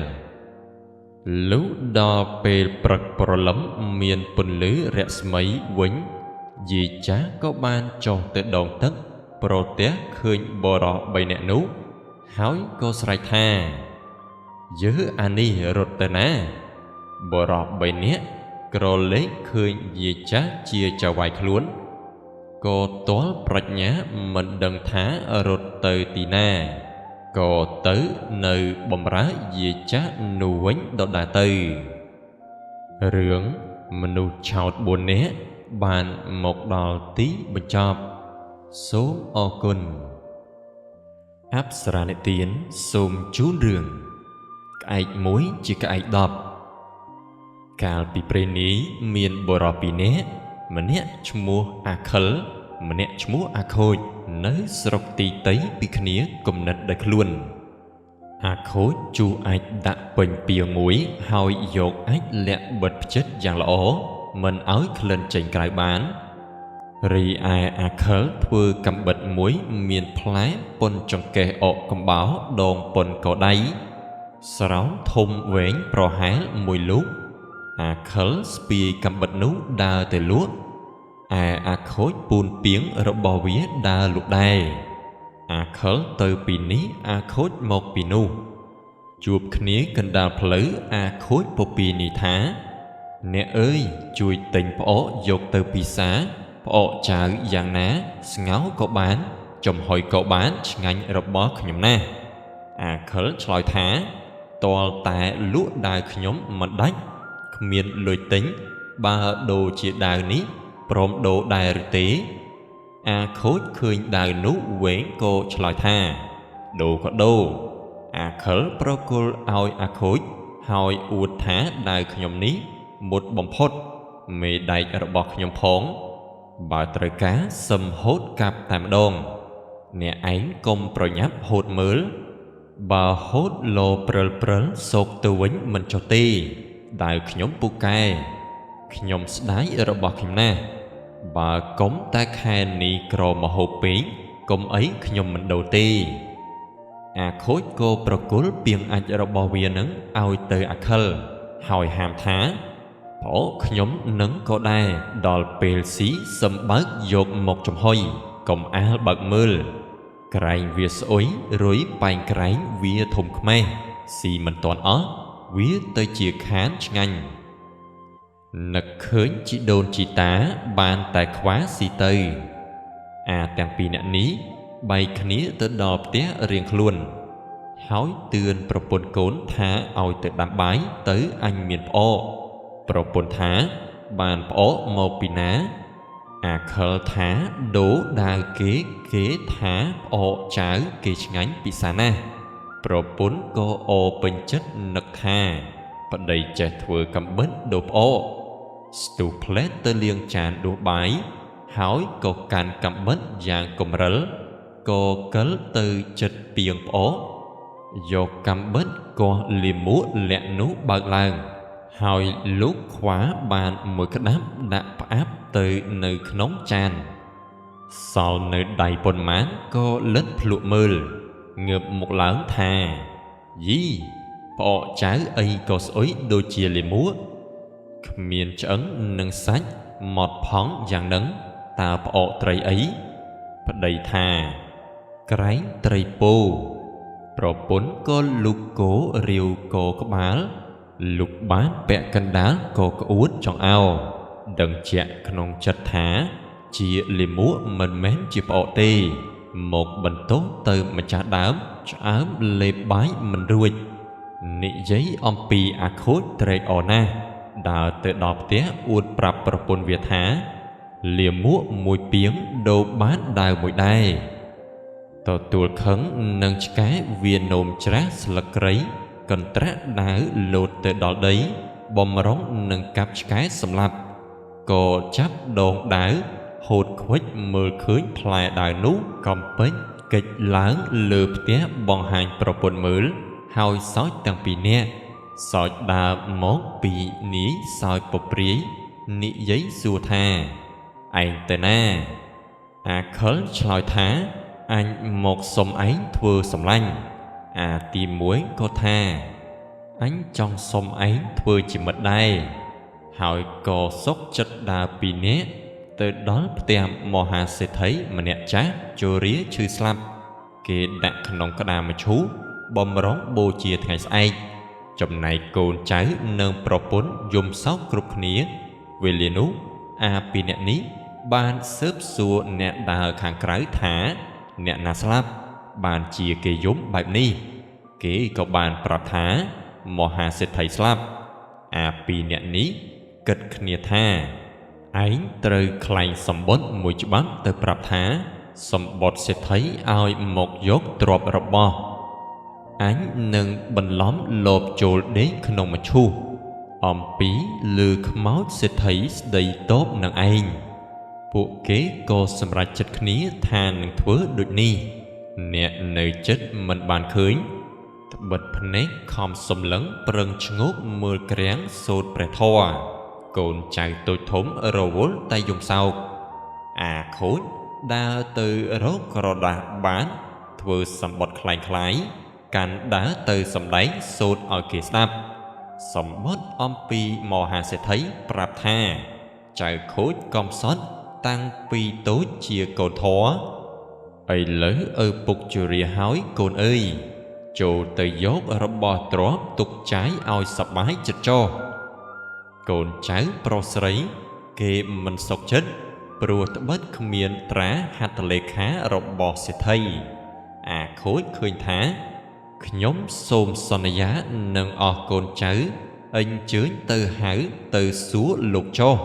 [SPEAKER 1] លុះដល់ពេលព្រឹកព្រលឹមមានពន្លឺរស្មីវិញយាយចាស់ក៏បានចុះទៅដងទឹកប្រទះឃើញបុរស3នាក់នោះហើយក៏ស្រែកថាយើអានេះរត់ទៅណាបុរស3នាក់ក្រឡេកឃើញយាយចាស់ជាចៅវាយខ្លួនក៏ទាល់ប្រាជ្ញាមិនដឹងថារត់ទៅទីណាក៏ទៅនៅបម្រើយាយចាស់នោះវិញដដែលទៅរឿងមនុស្សឆោត4នាក់បានមកដល់ទីបញ្ចប់សូមអរគុណអប្សរានិទានសូមជូនរឿងក្អែកមួយជាក្អែក10កាលពីព្រេងនេះមានបុរស2នាក់ម្នាក់ឈ្មោះអាខិលម្នាក់ឈ្មោះអាខូចនៅស្រុកទីតីពីគ្នាគំនិតដោយខ្លួន អាខូចជូអាចដាក់ពេញពីងមួយហើយយកអាចលាក់បិទផ្ចិតយ៉ាងល្អមិនឲ្យក្លិនចេញក្រៅបានរីឯអាខិលធ្វើកំបិតមួយមានផ្លែប៉ុនចង្កេះអកកំបោរដងប៉ុនកដៃស្រោមធំវែងប្រហែលមួយលូកអាខិលស្ពាយកំបិតនោះដើរទៅលក់ឯអាខូចពូនពីងរបស់វាដើរលក់ដែរអាខិលទៅពីនេះអាខូចមកពីនោះជួបគ្នាកណ្ដាលផ្លូវអាខូចពពីនេះថាអ្នកអើយជួយទិញផ្អកយកទៅពិសាផ្អកចាវយ៉ាងណាស្ងោរក៏បានចំហុយក៏បានឆ្ងាញ់របស់ខ្ញុំណាស់អាខិលឆ្លើយថាតលតែលក់ដាវខ្ញុំមិនដាច់គ្មានលុយទិញបើដូរជាដាវនេះព្រមដូរដែរឬទេអាខូចឃើញដាវនោះវែងក៏ឆ្លើយថាដូរក៏ដូរអាខិលប្រគល់ឲ្យអាខូចហើយអួតថាដាវខ្ញុំនេះមុតបំផុតមេដែករបស់ខ្ញុំផងបើត្រូវការសឹមហូតកាប់តែម្ដងអ្នកឯងកុំប្រញាប់ហូតមើលបើហូតលោព្រិលសោកទៅវិញមិនចុះទេដាវខ្ញុំពូកែខ្ញុំស្ដាយរបស់ខ្ញុំណាស់បើកុំតែខែនេះក្រមហូបពេកកុំអីខ្ញុំមិនដូរទេអាខូចក៏ប្រគល់ពាងអាចរបស់វានឹងឲ្យទៅអាខិលហើយហាមថាប្អូនខ្ញុំនឹងក៏ដែរដល់ពេលស៊ីសឹមបើកយកមកចំហុយកុំអាលបើកមើលក្រែងវាស្អុយរុយបែងក្រែងវាធំខ្មេះស៊ីមិនទាន់អស់វាទៅជាខានឆ្ងាញ់នឹកឃើញជីដូនជីតាបានតែខ្វះស៊ីទៅអាទាំងពីរអ្នកនេះបែកគ្នាទៅដល់ផ្ទះរៀងខ្លួនហើយទឿនប្រពន្ធកូនថាឲ្យទៅដាំបាយទៅអញមានផ្អកប្រពន្ធថាបានផ្អកមកពីណាអាខិលថាដូរដាវគេថាផ្អកចៅគេឆ្ងាញ់ពិសាណាស់ប្រពន្ធក៏អពេញចិត្តនឹកថាប្តីចេះធ្វើកំបិតដូរផ្អកស្ទុះផ្លែតទៅលាងចានដួសបាយហើយក៏កាន់កំបិតយ៉ាងកំរិលក៏កិលទៅចិត្តពីងផ្អកយកកំបិតក៏លាមួកលាក់នោះបើកឡើងហើយលោកខ្វាបានមួយក្តាប់ដាក់ផ្អាប់ទៅនៅក្នុងចានសល់នៅដៃប៉ុន្មានក៏លិតភ្លក់មើលងើបមុខឡើងថាយីផ្អកចៅអីក៏ស្អុយដូចជាលាមួកគ្មានឆ្អឹងនិងសាច់ម៉ត់ផង់យ៉ាងនឹងតើផ្អកត្រីអីប្តីថាក្រែងត្រីពោប្រពន្ធក៏លុកគោរាវកក្បាលលុកបានពាក់កណ្ដាលក៏ក្អួតចង្អោរដឹងជាក់ក្នុងចិត្តថាជាលាមួកមិនមែនជាផ្អកទេមកបន្ទោសទៅម្ចាស់ដើមឆ្អើមលេបបាយមិនរួចនិយាយអំពីអាខូចត្រេកអរណាស់ដើរទៅដល់ផ្ទះអួតប្រាប់ប្រពន្ធវាថាលាមួកមួយពីងដូរបានដាវមួយដែរទទួលខឹងនឹងឆ្កែវានោមច្រាស់ស្លឹកគ្រៃកន្ត្រាក់ដាវលោតទៅដល់ដីបំរុងនឹងកាប់ឆ្កែសម្លាប់ក៏ចាប់ដងដាវហូតខ្វិចមើលឃើញផ្លែដាវនោះកំពេចកិច្ចឡើងលើផ្ទះបង្ហាញប្រពន្ធមើលហើយសោចទាំងពីរនាក់សោចដើរមកពីនាយសោចពព្រាយនិយាយសួរថាឯងទៅណាអាខិលឆ្លើយថាអញមកសុំឯងធ្វើសម្លាញ់អាទីមួយក៏ថាអញចង់សុំឯងធ្វើជាមិត្តដែរហើយក៏សុកចិត្តដើរពីរនាក់ទៅដល់ផ្ទះមហាសេដ្ឋីម្នាក់ចាស់ជរាឈឺស្លាប់គេដាក់ក្នុងក្តារមឈូសបំរុងបូជាថ្ងៃស្អែកចំណែកកូនចៅនិងប្រពន្ធយំសោកគ្រប់គ្នាវេលានោះអាពីរនាក់នេះបានស៊ើបសួរអ្នកដើរខាងក្រៅថាអ្នកណាស្លាប់បានជាគេយំបែបនេះគេក៏បានប្រាប់ថាមហាសេដ្ឋីស្លាប់អាពីរនាក់នេះគិតគ្នាថាឯងត្រូវក្លែងសម្បត្តិមួយច្បាប់ទៅប្រាប់ថាសម្បត្តិសេដ្ឋីឲ្យមកយកទ្រព្យរបស់អញនឹងបន្លំលបចូលដេកក្នុងមឈូសអំពីលើខ្មោចសេដ្ឋីស្ដីតបនឹងឯងពួកគេក៏សម្រេចចិត្តគ្នាថានឹងធ្វើដូចនេះអ្នកនៅចិត្តមិនបានឃើញត្ បិទភ្នែកខំសំឡឹងប្រឹងឈ្ងោកមើលក្រាំងសូត្រព្រះធម៌កូនចៅតូចធំរវល់តែយំសោកអាខូចដើរទៅរកក្រដាសបានធ្វើសម្បត្តិคล้ายៗកាន់ដើរទៅសម្ដែងសូត្រឲ្យគេស្ដាប់សម្បត្តិអំពីមហាសេដ្ឋីប្រាប់ថាចៅខូចកំសត់តាំងពីតូចជាកូនធម៌ឥឡូវឪពុកជរាហើយកូនអើយចូលទៅយករបស់ទ្រព្យទុកចាយឲ្យសប្បាយចិត្តចុះកូនចៅប្រុសស្រីគេមិនសុខចិត្តព្រោះត្បិតគ្មានត្រាហត្ថលេខារបស់សេដ្ឋីអាខូចឃើញថាខ្ញុំសូមសន្យានឹងអស់កូនចៅអញ្ជើញទៅហៅទៅសួរលោកចុះ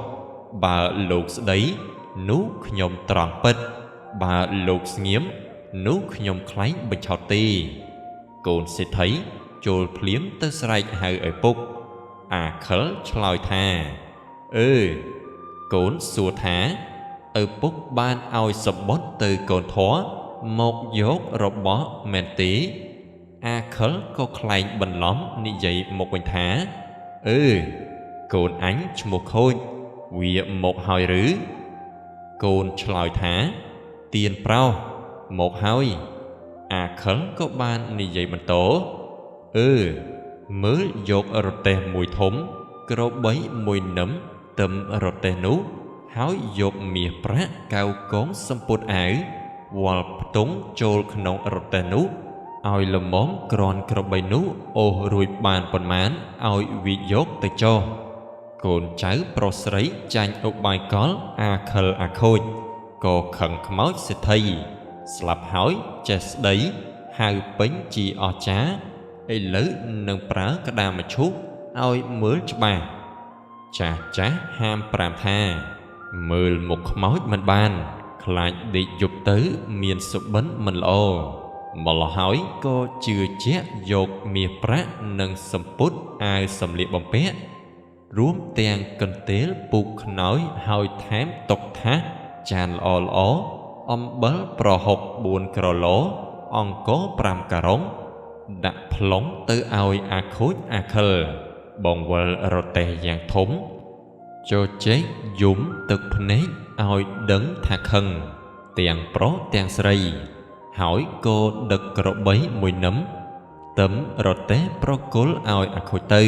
[SPEAKER 1] បើលោកស្ដីនោះខ្ញុំត្រង់ពិតបើលោកស្ងៀមនោះខ្ញុំខ្លែងបញ្ឆោតទេកូនសេដ្ឋីចូលភ្លាមទៅស្រែកហៅឪពុកអាខិលឆ្លើយថាកូនសួរថាឪពុកបានឲ្យសម្បត្តិទៅកូនធម៌មកយករបស់មែនទេអាខិលក៏ខ្លែងបន្លំនិយាយមកវិញថាកូនអញឈ្មោះខូចវាមកហើយឬកូនឆ្លើយថាទៀនប្រោសមកហើយអាខិលក៏បាននិយាយបន្តមើលយករទេះមួយធំក្របីមួយនឹមទឹមរទេះនោះហើយយកមាសប្រាក់កៅកងសម្ពុតអាវវល់ផ្ទង់ចូលក្នុងរទេះនោះឲ្យល្មមក្រាន់ក្របីនោះអូសរួចបានប៉ុន្មានឲ្យវាយកទៅចុះកូនចៅប្រុសស្រីចាញ់ឧបាយកលអាខិលអាខូចក៏ខឹងខ្មោចសេដ្ឋីស្លាប់ហើយចេះស្ដីហៅពេញជាអស្ចារ្យឥឡូវនឹងប្រើក្តាមឈូកឲ្យមើលច្បាស់ចាស់ហាមប្រាំថាមើលមុខខ្មោចមិនបានខ្លាចដេកយប់ទៅមានសុបិនមិនល្អម្ល៉េះហើយក៏ជឿជាក់យកមាសប្រាក់និងសម្ពុតអាវសម្លៀកបំពាក់រួមទាំងកន្ទេលពូកខ្នើយហើយថែមតុកថាសចានល្អអំបិលប្រហុក4ក្រឡអង្គរ5ការុងដាក់ប្លុងទៅឲ្យអាខូចអាខិលបងវិលរទេះយ៉ាងធំជជែកយំទឹកភ្នែកឲ្យដឹងថាខឹងទាំងប្រុសទាំងស្រីហើយក៏ដឹកក្របីមួយនឹមទឹមរទេះប្រគល់ឲ្យអាខូចទៅ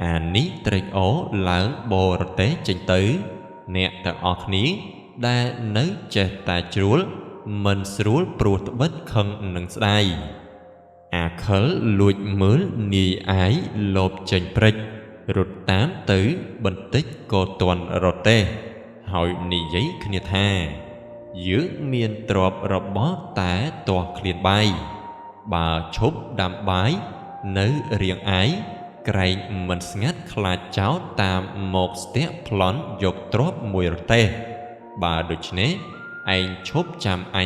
[SPEAKER 1] អានេះត្រេកអរឡើងបរទេះចេញទៅអ្នកទាំងអស់គ្នាដែលនៅចេះតែជ្រួលមិនស្រួលព្រោះត្បិតខឹងនឹងស្ដាយអាខិលលួចមើលនាយអាយលបចេញព្រិចរត់តាមទៅបន្តិចក៏ទាន់រទេះហើយនិយាយគ្នាថាយើងមានទ្រព្យរបស់តែទាស់ឃ្លានបាយបើឈប់ដាំបាយនៅរៀងអាយក្រែងមិនស្ងាត់ខ្លាចចោលតាមមកស្ទាក់ប្លន់យកទ្រព្យមួយរទេះបើដូច្នេះឯងឈប់ចាំអ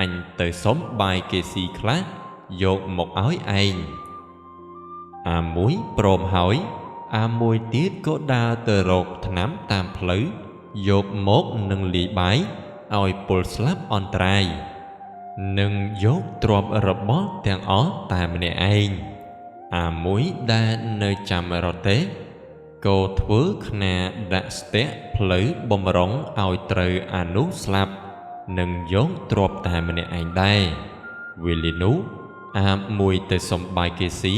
[SPEAKER 1] ញទៅសុំបាយគេស៊ីខ្លះយកមកឲ្យឯងអាមួយព្រមហើយអាមួយទៀតក៏ដើរទៅរកថ្នាំតាមផ្លូវយកមកនឹងលាយបាយឲ្យពលស្លាប់អន្តរាយនឹងយកទ្រព្យរបស់ទាំងអស់តែម្នាក់ឯងអាមួយដែលនៅចាំរទេះក៏ធ្វើខ្នាដាក់ស្ទាក់ផ្លូវបំរុងឲ្យត្រូវអានោះស្លាប់នឹងយកទ្រព្យតែម្នាក់ឯងដែរវេលានោះអាមួយទៅសុំបាយគេស៊ី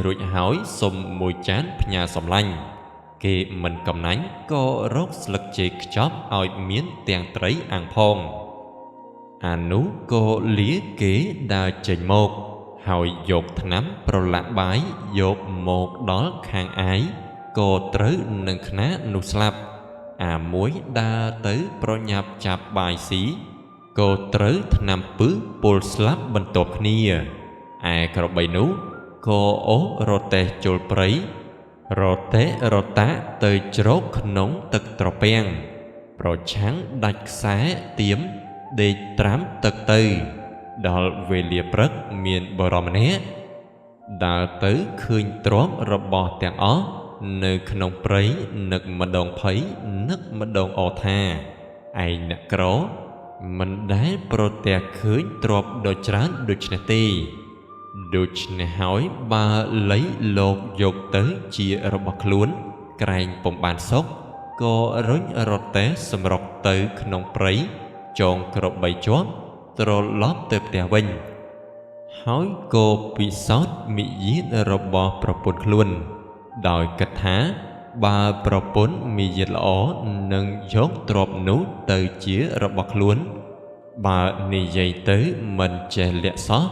[SPEAKER 1] រួចហើយសុំមួយចានផ្ញើសំឡាញ់គេមិនកំណាញ់ក៏រកស្លឹកចេកខ្ចប់ឲ្យមានទាំងត្រីអាំងផងអានោះក៏លាគេដើរចេញមកហើយយកថ្នាំប្រឡាក់បាយយកមកដល់ខាងអាយក៏ត្រូវនឹងខ្នានោះស្លាប់អាមួយដើរទៅប្រញាប់ចាប់បាយស៊ីក៏ត្រូវថ្នាំពឹសពលស្លាប់បន្ទាប់គ្នាឯក្របីនោះក៏អូសរទេះចូលព្រៃរទេះរតាទៅជ្រកក្នុងទឹកត្រពាំងប្រឆាំងដាច់ខ្សែទៀមដេកត្រាំទឹកទៅដល់វេលាព្រឹកមានបរមម្នាក់ដើរទៅឃើញទ្រព្យរបស់ទាំងអស់នៅក្នុងព្រៃនឹកម្ដងភ័យនឹកម្ដងអថាឯងអ្នកក្រមិនដែលប្រទះឃើញទ្រព្យដ៏ច្រើនដូច្នេះទេ ដូច្នេះហើយបើលៃលោកយកទៅជារបស់ខ្លួនក្រែងពុំបានសុខក៏រុញរត់តែសម្រុកទៅក្នុងព្រៃចងក្របីជាប់ត្រឡប់ទៅផ្ទះវិញហើយក៏ពិសោធន៍មិយាទរបស់ប្រពន្ធខ្លួនដោយគិតថាបើប្រពន្ធមិយាទល្អនឹងយកទ្រព្យនោះទៅជារបស់ខ្លួនបើនិយាយទៅមិនចេះលាក់សោះ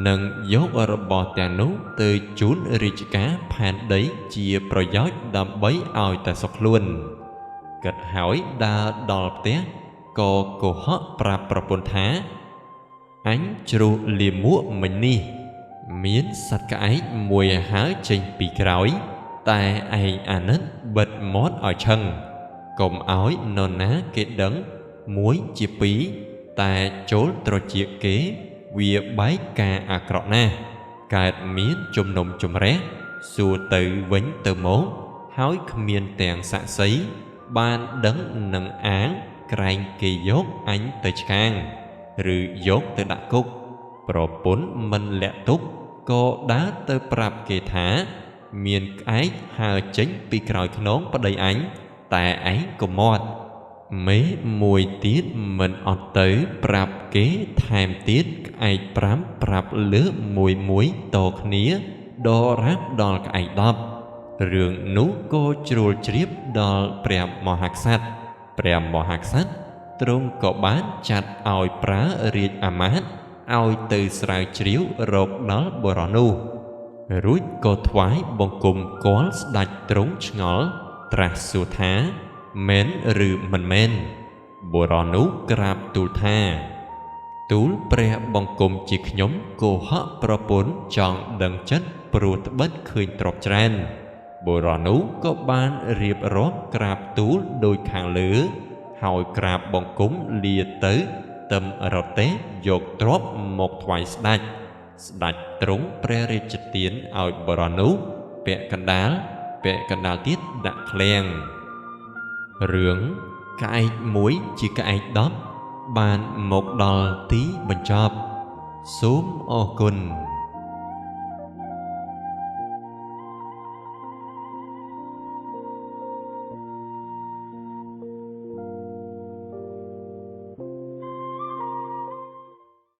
[SPEAKER 1] នឹងយករបស់ទាំងនោះទៅជូនរាជការផែនដីជាប្រយោជន៍ដើម្បីឲ្យតែសុខខ្លួនគិតហើយដើរដល់ផ្ទះក៏កុហកប្រាប់ប្រពន្ធថាអញជ្រុះលាមកមិញនេះមានសត្វក្អែកមួយហើរចេញពីក្រោយតែឯងអាណិតបិទមាត់ឲ្យឆឹងកុំឲ្យនរណាគេដឹងមួយជាពីរតែចូលត្រចៀកគេវាបែកការអាក្រក់ណាស់កើតមានជំនុំជម្រះសួរទៅវិញទៅមកហើយគ្មានទាំងសាក្សីបានដឹងនឹងអាងក្រែងគេយកអញទៅឆ្កាងឬយកទៅដាក់គុកប្រពន្ធមិនលាក់ទុកក៏ដើរទៅប្រាប់គេថាមានក្អែកហើរចេញពីក្រោយខ្នងប្តីអញតែឯងកុំមាត់មេមួយទៀតមិនអត់ទៅប្រាប់គេថែមទៀតក្អែក5ប្រាប់លើមួយតគ្នាដរាបដល់ក្អែក10រឿងនោះក៏ជ្រួលជ្រាបដល់ព្រះមហាក្សត្រព្រះមហាក្សត្រទ្រង់ក៏បានចាត់ឲ្យប្រើរាជអាមាត្យឲ្យទៅស្រាវជ្រាវរកដល់បុរសនោះរួចក៏ថ្វាយបង្គំគាល់ស្ដេចទ្រង់ឆ្ងល់ត្រាស់សួរថាមែនឬមិនមែនបុរសនោះក្រាបទូលថាទូលព្រះបង្គំជាខ្ញុំកុហកប្រពន្ធចង់ដឹងចិត្តព្រោះត្បិតឃើញទ្រព្យច្រើនបុរសនោះក៏បានរៀបរាប់ក្រាបទូលដោយខាងលើហើយក្រាបបង្គំលាទៅទឹមរទេះយកទ្រព្យមកថ្វាយស្ដេចទ្រង់ព្រះរាជទានឲ្យបុរសនោះពាក់កណ្ដាលទៀតដាក់ឃ្លាំងរឿងក្អែកមួយជាក្អែក10បានមកដល់ទីបញ្ចប់សូមអរគុណ